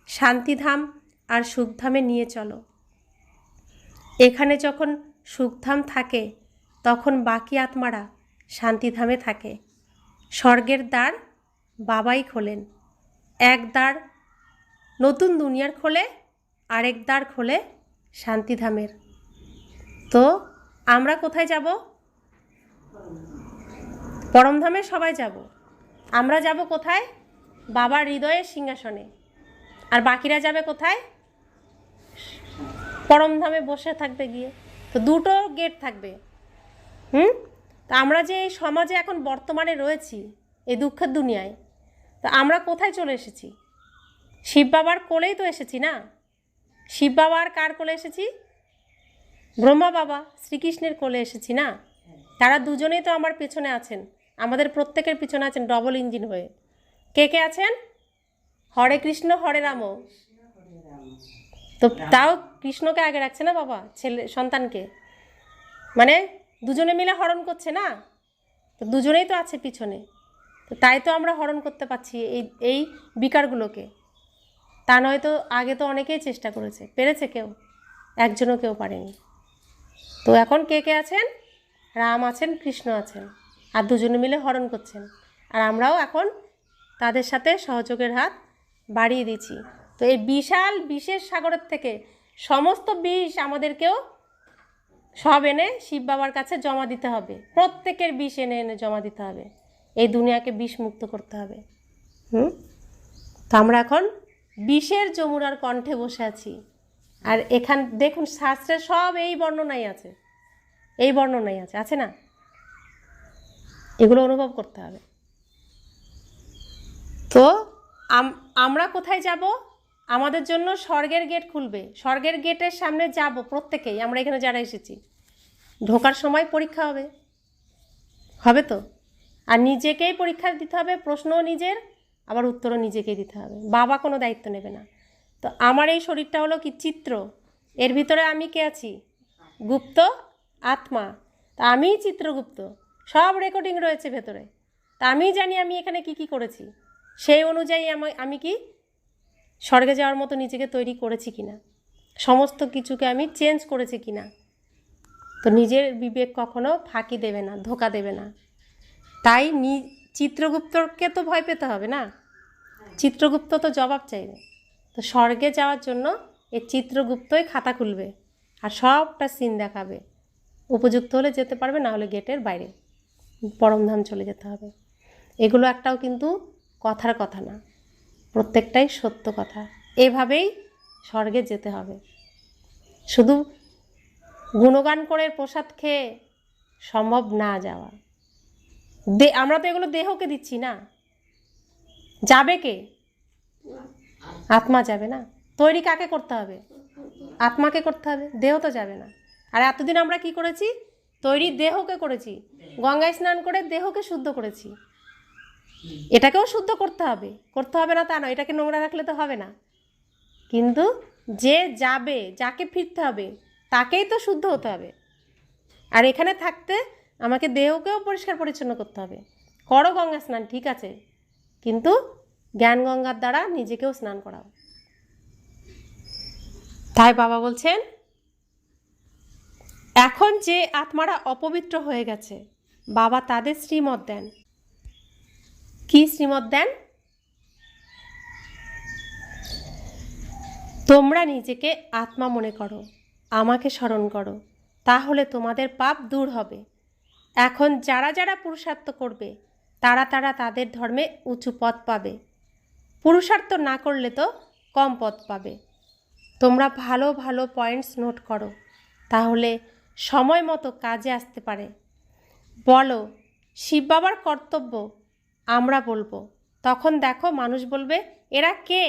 S1: শান্তিধাম আর সুখধামে নিয়ে চলো। এখানে যখন সুখধাম থাকে তখন বাকি আত্মারা শান্তিধামে থাকে। স্বর্গের দ্বার বাবাই খোলেন। এক দ্বার নতুন দুনিয়ার খোলে, আরেক দ্বার খোলে শান্তিধামের। তো আমরা কোথায় যাব? পরমধামে সবাই যাব। আমরা যাব কোথায়? বাবার হৃদয়ের সিংহাসনে। আর বাকিরা যাবে কোথায়? পরমধামে বসে থাকবে গিয়ে। তো দুটো গেট থাকবে। তা আমরা যে এই সমাজে এখন বর্তমানে রয়েছি, এই দুঃখের দুনিয়ায়, তো আমরা কোথায় চলে এসেছি? শিব বাবার কোলেই তো এসেছি না। শিব বাবার কার কোলে এসেছি? ব্রহ্মা বাবা শ্রীকৃষ্ণের কোলে এসেছি না। তারা দুজনেই তো আমার পেছনে আছেন, আমাদের প্রত্যেকের পিছনে আছেন ডবল ইঞ্জিন হয়ে। কে কে আছেন? হরে কৃষ্ণ হরে রাম। তো তাও কৃষ্ণকে আগে রাখছে না বাবা ছেলে সন্তানকে, মানে দুজনে মিলে হরণ করছে না। তো দুজনেই তো আছে পিছনে। তো তাই তো আমরা হরণ করতে পারছি এই বিকারগুলোকে। তা নয়তো আগে তো অনেকেই চেষ্টা করেছে, পেরেছে কেউ? একজনও কেউ পারেনি। তো এখন কে কে আছেন? রাম আছেন, কৃষ্ণ আছেন, আর দুজনে মিলে হরণ করছেন। আর আমরাও এখন তাদের সাথে সহযোগের হাত বাড়িয়ে দিচ্ছি। তো এই বিশাল বিষের সাগরের থেকে সমস্ত বিষ আমাদেরকেও সব এনে শিব বাবার কাছে জমা দিতে হবে। প্রত্যেকের বিষ এনে এনে জমা দিতে হবে। এই দুনিয়াকে বিষ মুক্ত করতে হবে। তো আমরা এখন বিষের যমুনার কণ্ঠে বসে আছি। আর এখান দেখুন শাস্ত্রে সব এই বর্ণনাই আছে, এই বর্ণনাই আছে, আছে না? এগুলো অনুভব করতে হবে। তো আমরা কোথায় যাব? আমাদের জন্য স্বর্গের গেট খুলবে। স্বর্গের গেটের সামনে যাব প্রত্যেকেই, আমরা এখানে যারা এসেছি। ঢোকার সময় পরীক্ষা হবে, হবে তো? আর নিজেকেই পরীক্ষা দিতে হবে, প্রশ্নও নিজের, আবার উত্তরও নিজেকেই দিতে হবে। বাবা কোনো দায়িত্ব নেবে না। তো আমার এই শরীরটা হলো কি? চিত্র। এর ভিতরে আমি কে আছি? গুপ্ত আত্মা। তা আমিই চিত্রগুপ্ত, সব রেকর্ডিং রয়েছে ভেতরে। তা আমিই জানি আমি এখানে কি কি করেছি। সেই অনুযায়ী আমি কি স্বর্গে যাওয়ার মতো নিজেকে তৈরি করেছি কিনা, সমস্ত কিছুকে আমি চেঞ্জ করেছি কিনা। তো নিজের বিবেক কখনো ফাঁকি দেবে না, ধোকা দেবে না। তাই চিত্রগুপ্তকে তো ভয় পেতে হবে না, চিত্রগুপ্ত তো জবাব চাইবে। তো স্বর্গে যাওয়ার জন্য এই চিত্রগুপ্তই খাতা খুলবে আর সবটা সিন দেখাবে। উপযুক্ত হলে যেতে পারবে, না হলে গেটের বাইরে পরমধাম চলে যেতে হবে। এগুলো একটাও কিন্তু কথার কথা না, প্রত্যেকটাই সত্য কথা। এভাবেই স্বর্গে যেতে হবে। শুধু গুণগান করে প্রসাদ খেয়ে সম্ভব না যাওয়া। আমরা তো এগুলো দেহকে দিচ্ছি না, যাবে কে? আত্মা যাবে না। তৈরি কাকে করতে হবে? আত্মাকে করতে হবে, দেহ তো যাবে না। আর এতদিন আমরা কি করেছি? তৈরি দেহকে করেছি, গঙ্গায় স্নান করে দেহকে শুদ্ধ করেছি। এটাকেও শুদ্ধ করতে হবে, করতে হবে না তা নয়, এটাকে নোংরা রাখলে তো হবে না। কিন্তু যে যাবে, যাকে ফিরতে হবে, তাকেই তো শুদ্ধ হতে হবে। আর এখানে থাকতে আমাকে দেহকেও পরিষ্কার পরিচ্ছন্ন করতে হবে। করো গঙ্গা স্নান, ঠিক আছে, কিন্তু জ্ঞান গঙ্গার দ্বারা নিজেকেও স্নান করাও। তাই বাবা বলছেন, এখন যে আত্মারা অপবিত্র হয়ে গেছে বাবা তাদের শ্রীমত দেন। কি শ্রীমত দেন? তোমরা নিজেকে আত্মা মনে করো, আমাকে স্মরণ করো, তাহলে তোমাদের পাপ দূর হবে। এখন যারা যারা পুরুষার্থ করবে তারা তারা তাদের ধর্মে উঁচু পদ পাবে, পুরুষার্থ না করলে তো কম পদ পাবে। তোমরা ভালো ভালো পয়েন্টস নোট করো, তাহলে সময় মতো কাজে আসতে পারে। বলো শিব বাবার কর্তব্য আমরা বলবো, তখন দেখো মানুষ বলবে এরা কে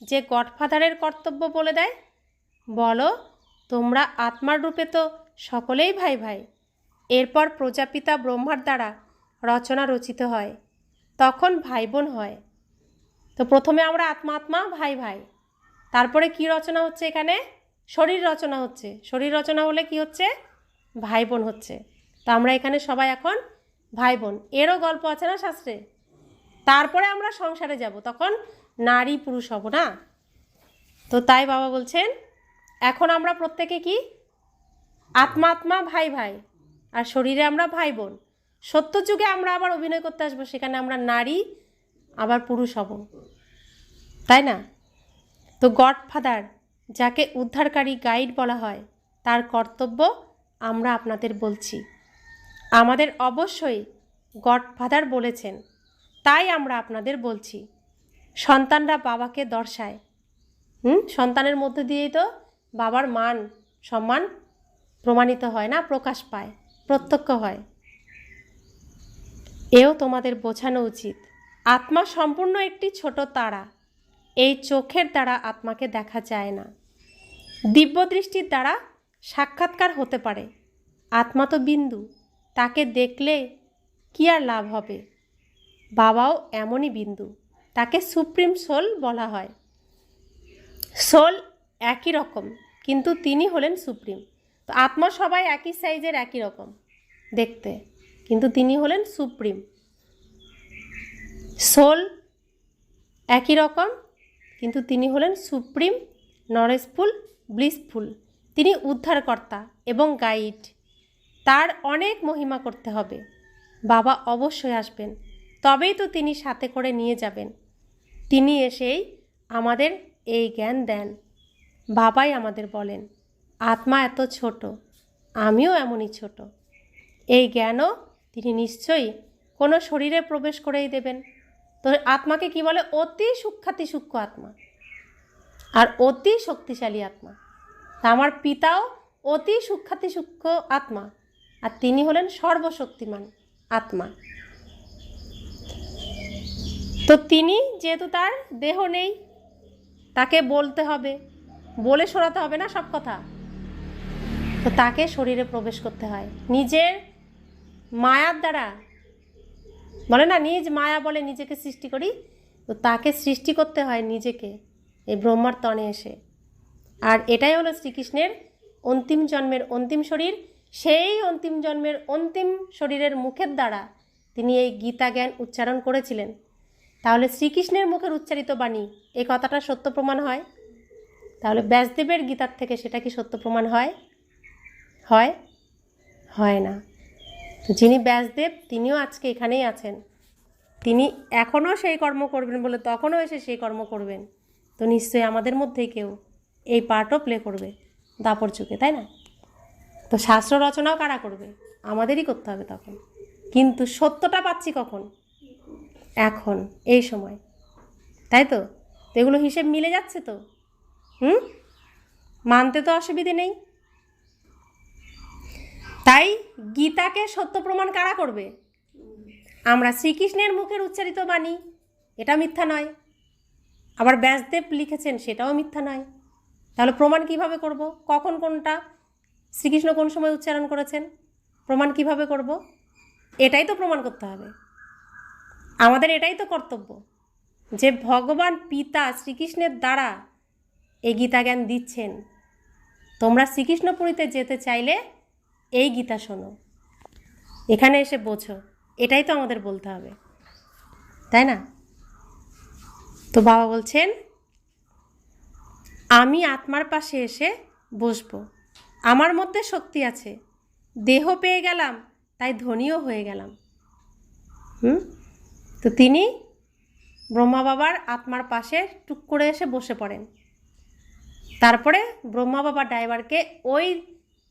S1: যে গডফাদারের কর্তব্য বলে দেয়। বলো তোমরা আত্মার রূপে তো সকলেই ভাই ভাই। এরপর প্রজাপিতা ব্রহ্মার দ্বারা রচনা রচিত হয়, তখন ভাই বোন হয়। তো প্রথমে আমরা আত্মা আত্মা ভাই ভাই, তারপরে কি রচনা হচ্ছে? এখানে শরীর রচনা হচ্ছে। শরীর রচনা হলে কি হচ্ছে? ভাই বোন হচ্ছে। তো আমরা এখানে সবাই এখন ভাই বোন। এরও গল্প আছে না শাস্ত্রে? তারপরে আমরা সংসারে যাব, তখন নারী পুরুষ হব না? তো তাই বাবা বলছেন এখন আমরা প্রত্যেকে কি আত্মা আত্মা ভাই ভাই, আর শরীরে আমরা ভাই বোন। সত্যযুগে আমরা আবার অভিনয় করতে আসবো, সেখানে আমরা নারী আবার পুরুষ হব, তাই না? তো গডফাদার যাকে উদ্ধারকারী গাইড বলা হয় তার কর্তব্য আমরা আপনাদের বলছি। আমাদের অবশ্যই গডফাদার বলেছেন, তাই আমরা আপনাদের বলছি। সন্তানরা বাবাকে দর্শায়, সন্তানের মধ্যে দিয়েই তো বাবার মান সম্মান প্রমাণিত হয় না, প্রকাশ পায়, প্রত্যক্ষ হয়। এও তোমাদের বোঝানো উচিত। আত্মা সম্পূর্ণ একটি ছোট তারা। এই চোখের দ্বারা আত্মাকে দেখা যায় না, দিব্য দৃষ্টির দ্বারা সাক্ষাৎকার হতে পারে। আত্মা তো বিন্দু, তাকে দেখলে কি আর লাভ হবে? বাবাও এমনই বিন্দু, তাকে সুপ্রিম সোল বলা হয়। সোল একই রকম, কিন্তু তিনি হলেন সুপ্রিম। তো আত্মা সবাই একই সাইজের, একই রকম দেখতে, কিন্তু তিনি হলেন সুপ্রিম। সোল একই রকম, কিন্তু তিনি হলেন সুপ্রিম, নলেজফুল, ব্লিসফুল। তিনি উদ্ধারকর্তা এবং গাইড। তার অনেক মহিমা করতে হবে। বাবা অবশ্যই আসবেন, তবেই তো তিনি সাথে করে নিয়ে যাবেন। তিনি এসেই আমাদের এই জ্ঞান দেন। বাবাই আমাদের বলেন আত্মা এত ছোট, আমিও এমনই ছোট। এই জ্ঞানও তিনি নিশ্চয়ই কোনো শরীরে প্রবেশ করেই দেবেন। তো আত্মাকে কি বলে? অতি সূক্ষ্মাতি সূক্ষ্ম আত্মা আর অতি শক্তিশালী আত্মা। তা আমার পিতাও অতি সূক্ষ্মাতি সূক্ষ্ম আত্মা, আর তিনি হলেন সর্বশক্তিমান আত্মা। তো তিনি যেহেতু তার দেহ নেই, তাকে বলতে হবে, বলে শোনাতে হবে না সব কথা। তো তাকে শরীরে প্রবেশ করতে হয় নিজের মায়ার দ্বারা। বলে না নিজ মায়া বলে নিজেকে সৃষ্টি করি, তো তাকে সৃষ্টি করতে হয় নিজেকে এই ব্রহ্মার তনে এসে। আর এটাই হলো শ্রীকৃষ্ণের অন্তিম জন্মের অন্তিম শরীর। সেই অন্তিম জন্মের অন্তিম শরীরের মুখের দ্বারা তিনি এই গীতা জ্ঞান উচ্চারণ করেছিলেন। তাহলে শ্রীকৃষ্ণের মুখের উচ্চারিত বাণী এই কথাটা সত্য প্রমাণ হয়। তাহলে ব্যাসদেবের গীতার থেকে সেটা কি সত্য প্রমাণ হয়? হয়? হয় না। তো যিনি ব্যাসদেব তিনিও আজকে এখানেই আছেন। তিনি এখনও সেই কর্ম করবেন বলে তখনও এসে সেই কর্ম করবেন। তো নিশ্চয়ই আমাদের মধ্যেই কেউ এই পার্টও প্লে করবে দাপর যুগে, তাই না? তো শাস্ত্র রচনাও কারা করবে? আমাদেরই করতে হবে তখন। কিন্তু সত্যটা পাচ্ছি কখন? এখন, এই সময়, তাই তো? এগুলো হিসেব মিলে যাচ্ছে তো? মানতে তো অসুবিধে নেই। তাই গীতাকে সত্য প্রমাণ কারা করবে? আমরা। শ্রীকৃষ্ণের মুখের উচ্চারিত বাণী এটা মিথ্যা নয়, আবার ব্যাসদেব লিখেছেন সেটাও মিথ্যা নয়। তাহলে প্রমাণ কিভাবে করব? কখন কোনটা শ্রীকৃষ্ণ কোন সময় উচ্চারণ করেছেন প্রমাণ কিভাবে করব? এটাই তো প্রমাণ করতে হবে। আমাদের এটাই তো কর্তব্য যে ভগবান পিতা শ্রীকৃষ্ণের দ্বারা এই গীতা জ্ঞান দিচ্ছেন। তোমরা শ্রীকৃষ্ণপুরীতে যেতে চাইলে এই গীতা শোনো, এখানে এসে বোঝো। এটাই তো আমাদের বলতে হবে, তাই না? তো বাবা বলছেন, আমি আত্মার পাশে এসে বসবো। আমার মধ্যে শক্তি আছে, দেহ পেয়ে গেলাম, তাই ধনীও হয়ে গেলাম। তো তিনি ব্রহ্মা বাবার আত্মার পাশে টুক করে এসে বসে পড়েন। তারপরে ব্রহ্মা বাবা ড্রাইভারকে ওই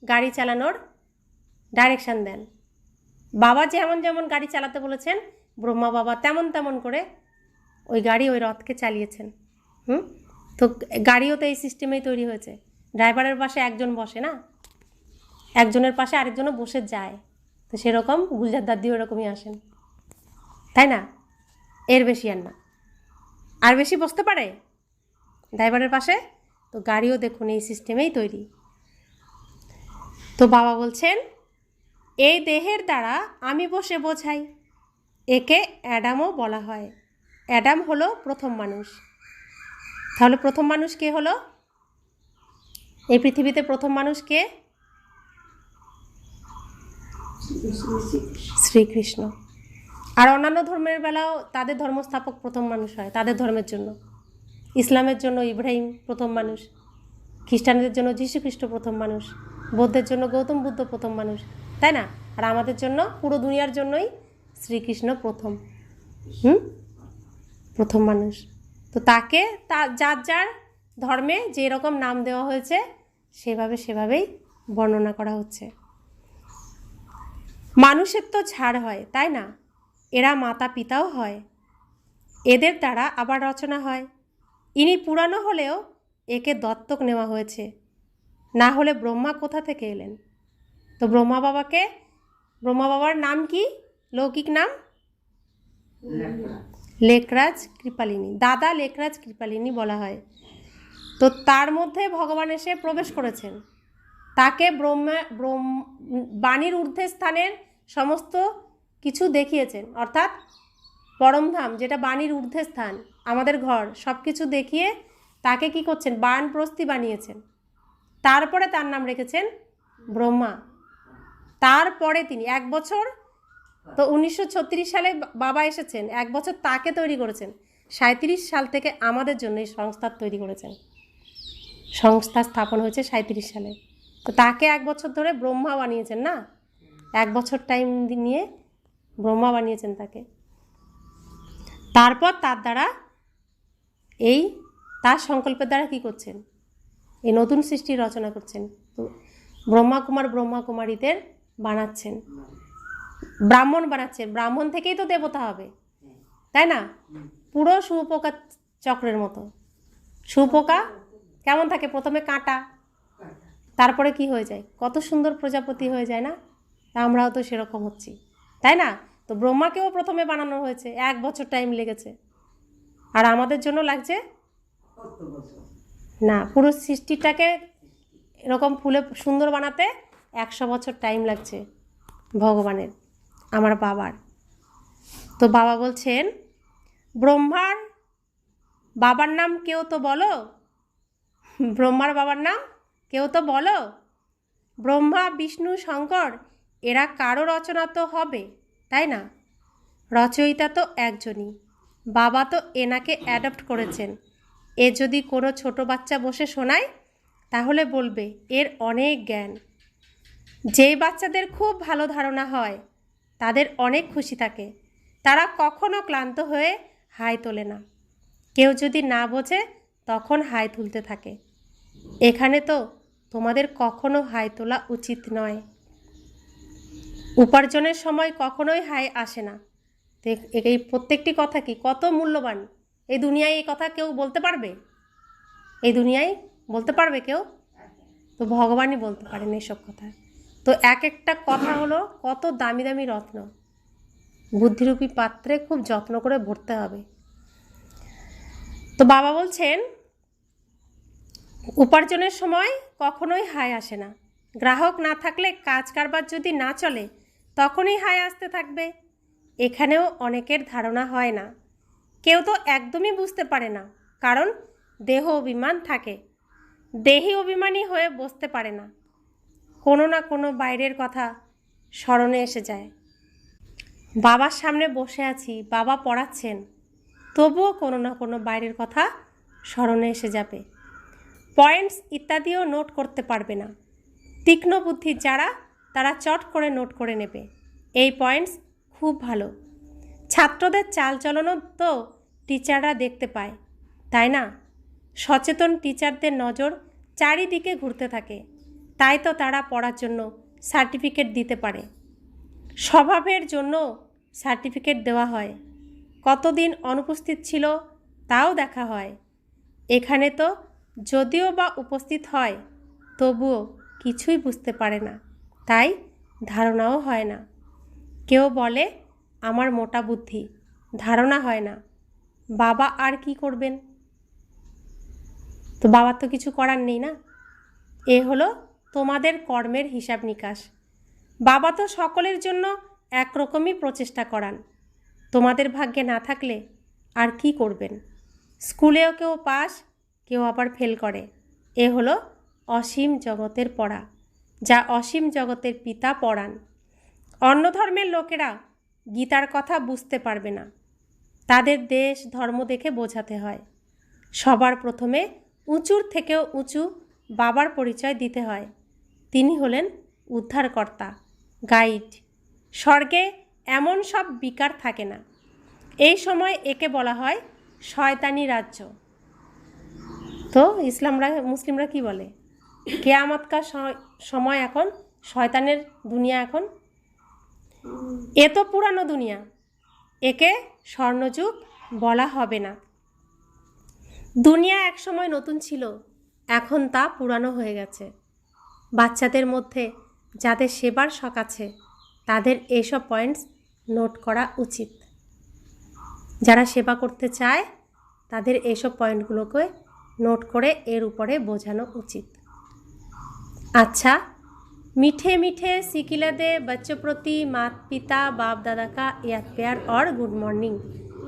S1: গাড়ি চালানোর ডাইরেকশান দেন। বাবা যেমন যেমন গাড়ি চালাতে বলেছেন, ব্রহ্মা বাবা তেমন তেমন করে ওই গাড়ি, ওই রথকে চালিয়েছেন। তো গাড়িও তো এই সিস্টেমেই তৈরি হয়েছে। ড্রাইভারের পাশে একজন বসে না, একজনের পাশে আরেকজনও বসে যায়। তো সেরকম গুলজার দাদিও এরকমই আসেন, তাই না? এর বেশি আর না। আর বেশি বসতে পারে ড্রাইভারের পাশে? তো গাড়িও দেখুন এই সিস্টেমেই তৈরি। তো বাবা বলছেন, এই দেহের দ্বারা আমি বসে বোঝাই। একে অ্যাডামও বলা হয়। অ্যাডাম হলো প্রথম মানুষ। তাহলে প্রথম মানুষ কে হলো? এই পৃথিবীতে প্রথম মানুষ কে? শ্রীকৃষ্ণ। আর অন্যান্য ধর্মের বেলাও তাদের ধর্মস্থাপক প্রথম মানুষ হয় তাদের ধর্মের জন্য। ইসলামের জন্য ইব্রাহিম প্রথম মানুষ, খ্রিস্টানদের জন্য যীশুখ্রিস্ট প্রথম মানুষ, বৌদ্ধের জন্য গৌতম বুদ্ধ প্রথম মানুষ, তাই না? আর আমাদের জন্য, পুরো দুনিয়ার জন্যই শ্রীকৃষ্ণ প্রথম প্রথম মানুষ। তো তাকে যার যার ধর্মে যে রকম নাম দেওয়া হয়েছে সেভাবেই বর্ণনা করা হচ্ছে। মানুষের তো ঝাড় হয়, তাই না? এরা মাতা পিতাও হয়, এদের দ্বারা আবার রচনা হয়। ইনি পুরানো হলেও একে দত্তক নেওয়া হয়েছে, না হলে ব্রহ্মা কোথা থেকে এলেন? তো ব্রহ্মা বাবার নাম কি? লৌকিক নাম লেকরাজ কৃপালিনী, দাদা লেকরাজ কৃপালিনী বলা হয়। তো তার মধ্যে ভগবান এসে প্রবেশ করেছেন, তাকে বাণীর ঊর্ধ্বে স্থানের সমস্ত কিছু দেখিয়েছেন, অর্থাৎ পরমধাম যেটা বাণীর ঊর্ধ্বে স্থান, আমাদের ঘর, সব কিছু দেখিয়ে তাকে কি করছেন? বানপ্রস্থি বানিয়েছেন। তারপরে তার নাম রেখেছেন ব্রহ্মা। তারপরে তিনি 1 বছর, তো 1936 সালে বাবা এসেছেন, 1 বছর তাকে তৈরি করেছেন। 37 সাল থেকে আমাদের জন্য এই সংস্থা তৈরি করেছেন। সংস্থা স্থাপন হয়েছে 37 সালে। তো তাকে 1 বছর ধরে ব্রহ্মা বানিয়েছেন না, 1 বছর টাইম নিয়ে ব্রহ্মা বানিয়েছেন তাকে। তারপর তার দ্বারা তার সংকল্পের দ্বারা কি করছেন? এই নতুন সৃষ্টি রচনা করছেন। তো ব্রহ্মা কুমারীদের বানাচ্ছেন, ব্রাহ্মণ বানাচ্ছেন। ব্রাহ্মণ থেকেই তো দেবতা হবে, তাই না? পুরো শুঁয়োপোকা চক্রের মতো। শুঁয়োপোকা কেমন থাকে? প্রথমে কাঁটা, তারপরে কি হয়ে যায়? কত সুন্দর প্রজাপতি হয়ে যায় না? আমরাও তো সেরকম হচ্ছি, তাই না? তো ব্রহ্মাকেও প্রথমে বানানো হয়েছে, 1 বছর টাইম লেগেছে। আর আমাদের জন্য লাগছে না, পুরো সৃষ্টিটাকে এরকম ফুলে সুন্দর বানাতে 100 বছর টাইম লাগছে ভগবানের, আমার বাবার। তো বাবা বলছেন, ব্রহ্মার বাবার নাম কেউ তো বলো, ব্রহ্মার বাবার নাম কেউ তো বলো। ব্রহ্মা বিষ্ণু শঙ্কর এরা কারো রচনা তো হবে, তাই না? রচয়িতা তো একজনই, বাবা তো এনাকে অ্যাডপ্ট করেছেন। এ যদি কোনো ছোট বাচ্চা বসে শোনায় তাহলে বলবে এর অনেক জ্ঞান। যেই বাচ্চাদের খুব ভালো ধারণা হয় তাদের অনেক খুশি থাকে, তারা কখনো ক্লান্ত হয়ে হাই তোলে না। কেউ যদি না বোঝে তখন হাই তুলতে থাকে। এখানে তো তোমাদের কখনো হাই তোলা উচিত নয়। উপার্জনের সময় কখনোই হাই আসে না। এই প্রত্যেকটি কথা কি কত মূল্যবান! এই দুনিয়ায় এই কথা কেউ বলতে পারবে? এই দুনিয়ায় বলতে পারবে কেউ? তো ভগবানই বলতে পারেন এইসব কথা। তো এক একটা কথা হলো কত দামি দামি রত্ন, বুদ্ধিরূপী পাত্রে খুব যত্ন করে ভরতে হবে। তো বাবা বলছেন, উপার্জনের সময় কখনোই হাই আসে না। গ্রাহক না থাকলে কাজ কারবার যদি না চলে তখনই হাই আসতে থাকবে। এখানেও অনেকের ধারণা হয় না, কেউ তো একদমই বুঝতে পারে না, কারণ দেহ অভিমান থাকে। দেহি অভিমানী হয়ে বসতে পারে না, কোনো না কোনো বাইরের কথা স্মরণে এসে যায়। বাবার সামনে বসে আছি, বাবা পড়াচ্ছেন, তবুও কোনো না কোনো বাইরের কথা স্মরণে এসে যাবে। পয়েন্টস ইত্যাদিও নোট করতে পারবে না। তীক্ষ্ণ বুদ্ধির যারা, তারা চট করে নোট করে নেবে। এই পয়েন্টস খুব ভালো। ছাত্রদের চালচলনও তো টিচাররা দেখতে পায়, তাই না? সচেতন টিচারদের নজর চারিদিকে ঘুরতে থাকে, তাই তো তারা পড়ার জন্য সার্টিফিকেট দিতে পারে। স্বভাবের জন্য সার্টিফিকেট দেওয়া হয়। কতদিন অনুপস্থিত ছিল তাও দেখা হয়। এখানে তো যদিও বা উপস্থিত হয়, তবুও কিছুই বুঝতে পারে না, তাই ধারণাও হয় না। কেউ বলে আমার মোটা বুদ্ধি, ধারণা হয় না। বাবা আর কি করবেন? তো বাবার তো কিছু করার নেই না। এ হলো তোমাদের কর্মের হিসাব নিকাশ। বাবা তো সকলের জন্য একরকমই প্রচেষ্টা করান। তোমাদের ভাগ্যে না থাকলে আর কি করবেন? স্কুলেও কেউ পাস, কেউ আবার ফেল করে। এ হলো অসীম জগতের পড়া, যা অসীম জগতের পিতা পড়ান। অন্য ধর্মের লোকেরা গীতার কথা বুঝতে পারবে না। তাদের দেশ ধর্ম দেখে বোঝাতে হয়। সবার প্রথমে উঁচুর থেকেও উঁচু বাবার পরিচয় দিতে হয়। তিনি হলেন উদ্ধারকর্তা, গাইড। স্বর্গে এমন সব বিকার থাকে না। এই সময় একে বলা হয় শয়তানি রাজ্য। তো মুসলিমরা কি বলে? কেয়ামতকার সময় এখন শয়তানের দুনিয়া। এখন এ তো পুরানো দুনিয়া, একে স্বর্ণযুগ বলা হবে না। দুনিয়া এক সময় নতুন ছিল, এখন তা পুরানো হয়ে গেছে। বাচ্চাদের মধ্যে যাদের সেবার শখ আছে, তাদের এইসব পয়েন্টস নোট করা উচিত। যারা সেবা করতে চায়, তাদের এইসব পয়েন্টগুলোকে নোট করে এর উপরে বোঝানো উচিত। अच्छा, मीठे मीठे सिकिले दे बच्चों प्रति माता पिता बाप दादा का याद प्यार और गुड मॉर्निंग।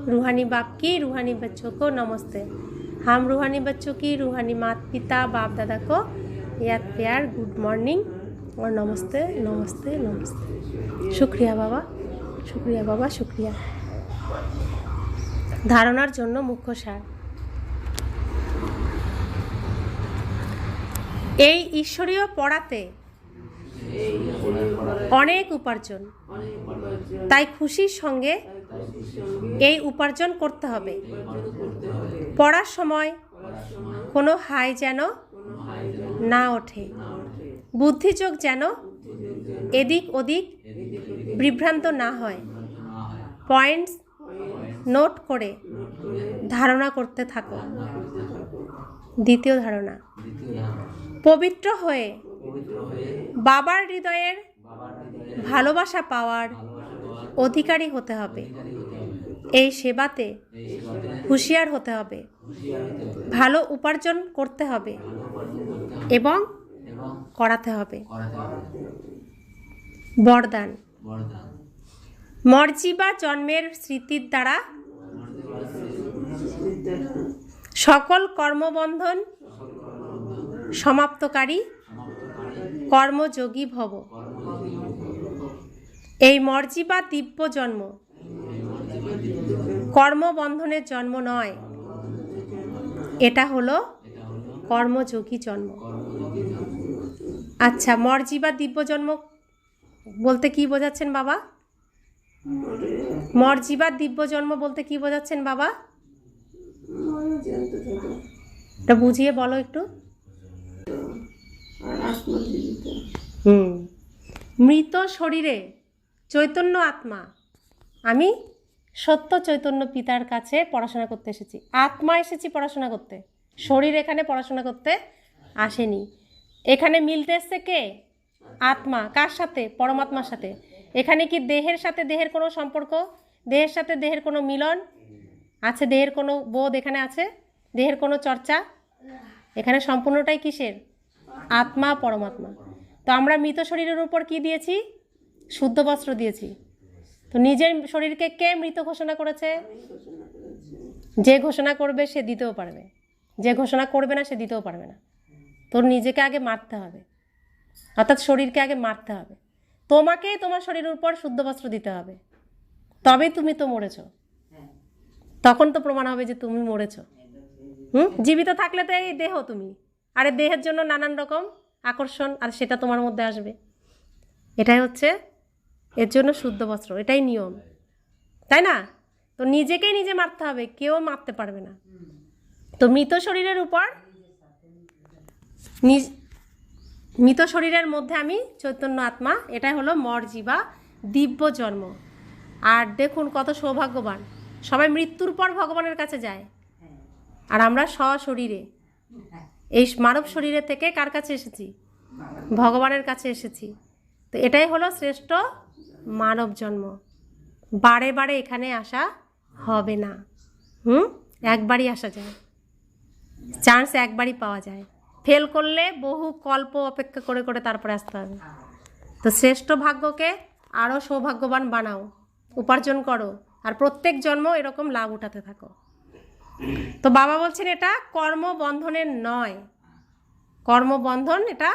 S1: रूहानी बाप की रूहानी बच्चों को नमस्ते। हम रूहानी बच्चों की रूहानी माता पिता बाप दादा को याद प्यार गुड मॉर्निंग और नमस्ते नमस्ते नमस्ते। शुक्रिया बाबा, शुक्रिया बाबा, शुक्रिया। धारणार जन्य मुख्य सार। এই ঈশ্বরীয় পড়াতে অনেক উপার্জন, তাই খুশির সঙ্গে এই উপার্জন করতে হবে। পড়ার সময় কোনো হাই যেন না ওঠে, বুদ্ধিযোগ যেন এদিক ওদিক বিভ্রান্ত না হয়। পয়েন্টস নোট করে ধারণা করতে থাকো। দ্বিতীয় ধারণা, পবিত্র হয়ে বাবার হৃদয়ের ভালোবাসা পাওয়ার অধিকারী হতে হবে। এই সেবাতে হুঁশিয়ার হতে হবে, ভালো উপার্জন করতে হবে এবং করাতে হবে। বরদান, মর্জিবা জন্মের স্মৃতির দ্বারা সকল কর্মবন্ধন সমাপ্তকারী কর্মযোগী ভব। এই মর্জিবা দিব্য জন্ম, কর্মবন্ধনের জন্ম নয়, এটা হলো কর্মযোগী জন্ম। আচ্ছা, মর্জিবা দিব্য জন্ম বলতে কি বোঝাচ্ছেন বাবা? মর্জিবা দিব্য জন্ম বলতে কি বোঝাচ্ছেন বাবা? এটা বুঝিয়ে বলো একটু। মৃত শরীরে চৈতন্য আত্মা। আমি সত্য চৈতন্য পিতার কাছে পড়াশোনা করতে এসেছি। আত্মা এসেছি পড়াশোনা করতে, শরীর এখানে পড়াশোনা করতে আসেনি। এখানে মিলতে এসছে কে? আত্মা। কার সাথে? পরমাত্মার সাথে। এখানে কি দেহের সাথে দেহের কোনো সম্পর্ক? দেহের সাথে দেহের কোনো মিলন আছে? দেহের কোনো বোধ এখানে আছে? দেহের কোনো চর্চা? এখানে সম্পূর্ণটাই কিসের? আত্মা, পরমাত্মা। তো আমরা মৃত শরীরের উপর কি দিয়েছি? শুদ্ধ বস্ত্র দিয়েছি। তো নিজের শরীরকে কে মৃত ঘোষণা করেছে? যে ঘোষণা করবে সে দিতেও পারবে, যে ঘোষণা করবে না সে দিতেও পারবে না। তোর নিজেকে আগে মারতে হবে, অর্থাৎ শরীরকে আগে মারতে হবে। তোমাকেই তোমার শরীরের উপর শুদ্ধ বস্ত্র দিতে হবে, তবেই তুমি তো মরেছ। তখন তো প্রমাণ হবে যে তুমি মরেছো। জীবিত থাকলে তো এই দেহ তুমি, আর এই দেহের জন্য নানান রকম আকর্ষণ, আর সেটা তোমার মধ্যে আসবে। এটাই হচ্ছে এর জন্য শুদ্ধ বস্ত্র, এটাই নিয়ম, তাই না? তো নিজেকেই নিজে মারতে হবে, কেউ মারতে পারবে না। তো মৃত শরীরের উপর, মৃত শরীরের মধ্যে আমি চৈতন্য আত্মা, এটাই হলো মর্জিবা দিব্য জন্ম। আর দেখুন কত সৌভাগ্যবান, সবাই মৃত্যুর পর ভগবানের কাছে যায়, আর আমরা সশরীরে এই মানব শরীরে থেকে কার কাছে এসেছি? ভগবানের কাছে এসেছি। তো এটাই হলো শ্রেষ্ঠ মানব জন্ম। বারে বারে এখানে আসা হবে না, একবারই আসা যায়, চান্স একবারই পাওয়া যায়। ফেল করলে বহু কল্প অপেক্ষা করে করে তারপরে আসতে হবে। তো শ্রেষ্ঠ ভাগ্যকে আরও সৌভাগ্যবান বানাও, উপার্জন করো, আর প্রত্যেক জন্ম এরকম লাভ উঠাতে থাকো। তো বাবা বলছেন এটা কর্মবন্ধনের নয়, কর্মবন্ধন এটা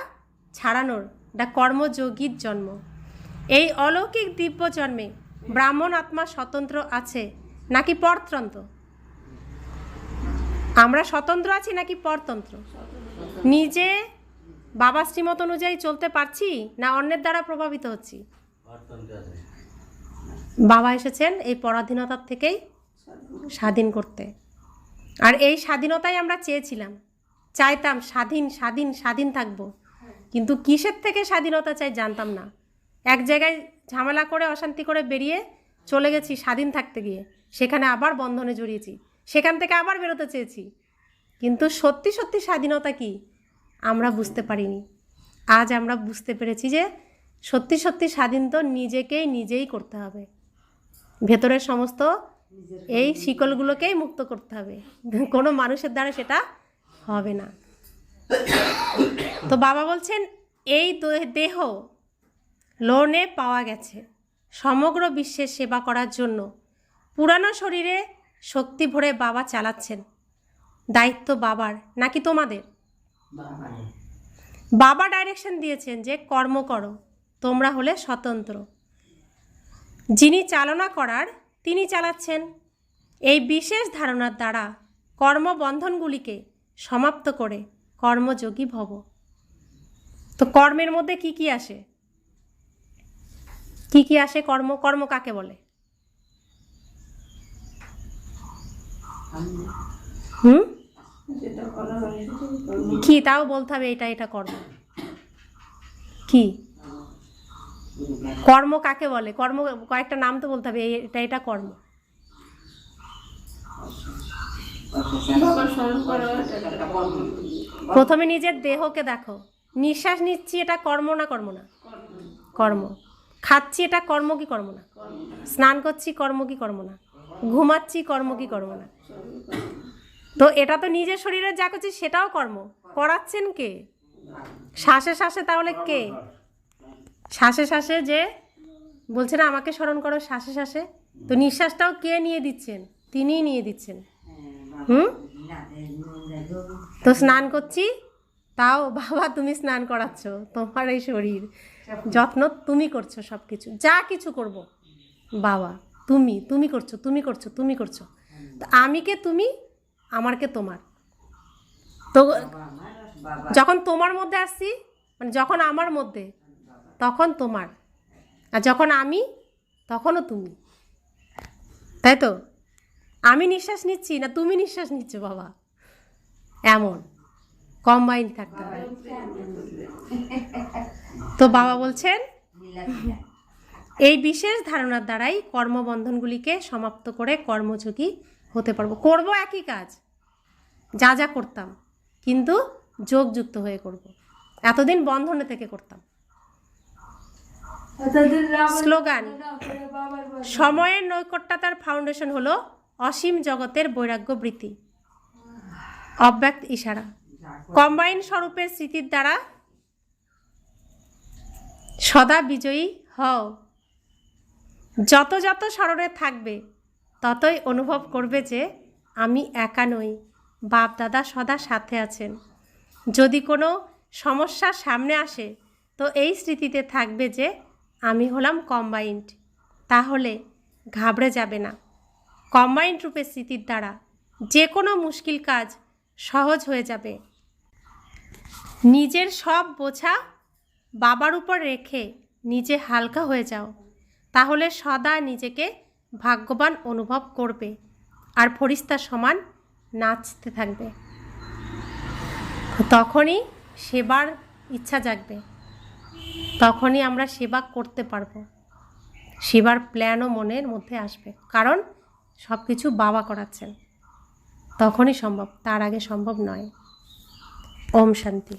S1: ছাড়ানোর, এটা কর্মযোগীর জন্ম। এই অলৌকিক দিব্য জন্মে ব্রাহ্মণ আত্মা স্বতন্ত্র আছে নাকি পরতন্ত্র? আমরা স্বতন্ত্র আছি নাকি পরতন্ত্র? নিজে বাবা শ্রীমত অনুযায়ী চলতে পারছি না অন্যের দ্বারা প্রভাবিত হচ্ছি? বাবা এসেছেন এই পরাধীনতার থেকেই স্বাধীন করতে। আর এই স্বাধীনতাই আমরা চেয়েছিলাম, চাইতাম স্বাধীন স্বাধীন স্বাধীন থাকবো, কিন্তু কিসের থেকে স্বাধীনতা চাই জানতাম না। এক জায়গায় ঝামেলা করে অশান্তি করে বেরিয়ে চলে গেছি স্বাধীন থাকতে গিয়ে, সেখানে আবার বন্ধনে জড়িয়েছি, সেখান থেকে আবার বেরোতে চেয়েছি, কিন্তু সত্যি সত্যি স্বাধীনতা কি আমরা বুঝতে পারিনি। আজ আমরা বুঝতে পেরেছি যে সত্যি সত্যি স্বাধীন তো নিজেকেই নিজেই করতে হবে, ভেতরের সমস্ত এই শিকলগুলোকেই মুক্ত করতে হবে, কোনো মানুষের দ্বারা সেটা হবে না। তো বাবা বলছেন এই দেহ লোনে পাওয়া গেছে সমগ্র বিশ্বের সেবা করার জন্য। পুরানো শরীরে শক্তি ভরে বাবা চালাচ্ছেন, দায়িত্ব বাবার নাকি তোমাদের? বাবা ডাইরেকশন দিয়েছেন যে কর্ম করো, তোমরা হলে স্বতন্ত্র। যিনি চালনা করার তিনি চালাচ্ছেন। এই বিশেষ ধারণার দ্বারা কর্মবন্ধনগুলিকে সমাপ্ত করে কর্মযোগী ভব। তো কর্মের মধ্যে কি কি আসে? কি কি আসে? কর্ম, কর্ম কাকে বলে? কি তাও বলতে হবে, এটা এটা কর্ম কি? কর্ম কাকে বলে? কর্ম কয়েকটা নাম তো বলতে হবে, এটা এটা কর্ম। প্রথমে নিজের দেহকে দেখো, নিঃশ্বাস নিচ্ছি, এটা কর্ম না কর্ম না? কর্ম। খাচ্ছি, এটা কর্ম কি কর্ম না? স্নান করছি, কর্ম কি কর্ম না? ঘুমাচ্ছি, কর্ম কি কর্ম না? তো এটা তো নিজের শরীরে যা করছি সেটাও কর্ম। করাচ্ছেন কে? শ্বাসে শ্বাসে, তাহলে কে? শ্বাসে শ্বাসে যে বলছে না আমাকে স্মরণ করো শ্বাসে শ্বাসে, তো নিঃশ্বাসটাও কে নিয়ে দিচ্ছেন? তিনিই নিয়ে দিচ্ছেন। তো স্নান করছি, তাও বাবা তুমি স্নান করাচ্ছ, তোমার এই শরীর যত্ন তুমি করছো, সব কিছু যা কিছু করব বাবা তুমি, তুমি করছো, তুমি করছো, তুমি করছো। তো আমি কে তুমি, আমার কে তোমার। তো যখন তোমার মধ্যে আসছি, মানে যখন আমার মধ্যে, তখন তোমার, আর যখন আমি তখনও তুমি, তাই তো? আমি নিঃশ্বাস নিচ্ছি না তুমি নিঃশ্বাস নিচ্ছ বাবা, এমন কম্বাইন থাকতে হবে। তো বাবা বলছেন এই বিশেষ ধারণার দ্বারাই কর্মবন্ধনগুলিকে সমাপ্ত করে কর্মযোগী হতে পারবো। করব একই কাজ যা যা করতাম, কিন্তু যোগযুক্ত হয়ে করব। এতদিন বন্ধনে থেকে করতাম। স্লোগান, সময়ের নৈকট্যতার ফাউন্ডেশন হলো অসীম জগতের বৈরাগ্য বৃত্তি। অব্যক্ত ইশারা, কম্বাইন স্বরূপের স্মৃতির দ্বারা সদা বিজয়ী হও। যত যত স্মরণে থাকবে ততই অনুভব করবে যে আমি একা নই, বাপ দাদা সদা সাথে আছেন। যদি কোনো সমস্যা সামনে আসে তো এই স্মৃতিতে থাকবে যে আমি হলাম কম্বাইন্ড, তাহলে ঘাবড়ে যাবে না। কম্বাইন্ড রূপে স্মৃতির দ্বারা যে কোনো মুশকিল কাজ সহজ হয়ে যাবে। নিজের সব বোঝা বাবার উপর রেখে নিজে হালকা হয়ে যাও, তাহলে সদা নিজেকে ভাগ্যবান অনুভব করবে আর ফরিস্তার সমান নাচতে থাকবে। তখনই সেবার ইচ্ছা জাগবে, তখনই আমরা সেবা করতে পারবো। সেবার প্ল্যানও মনের মধ্যে আসবে, কারণ সব কিছু বাবা করাচ্ছেন। তখনই সম্ভব, তার আগে সম্ভব নয়। ওম শান্তি।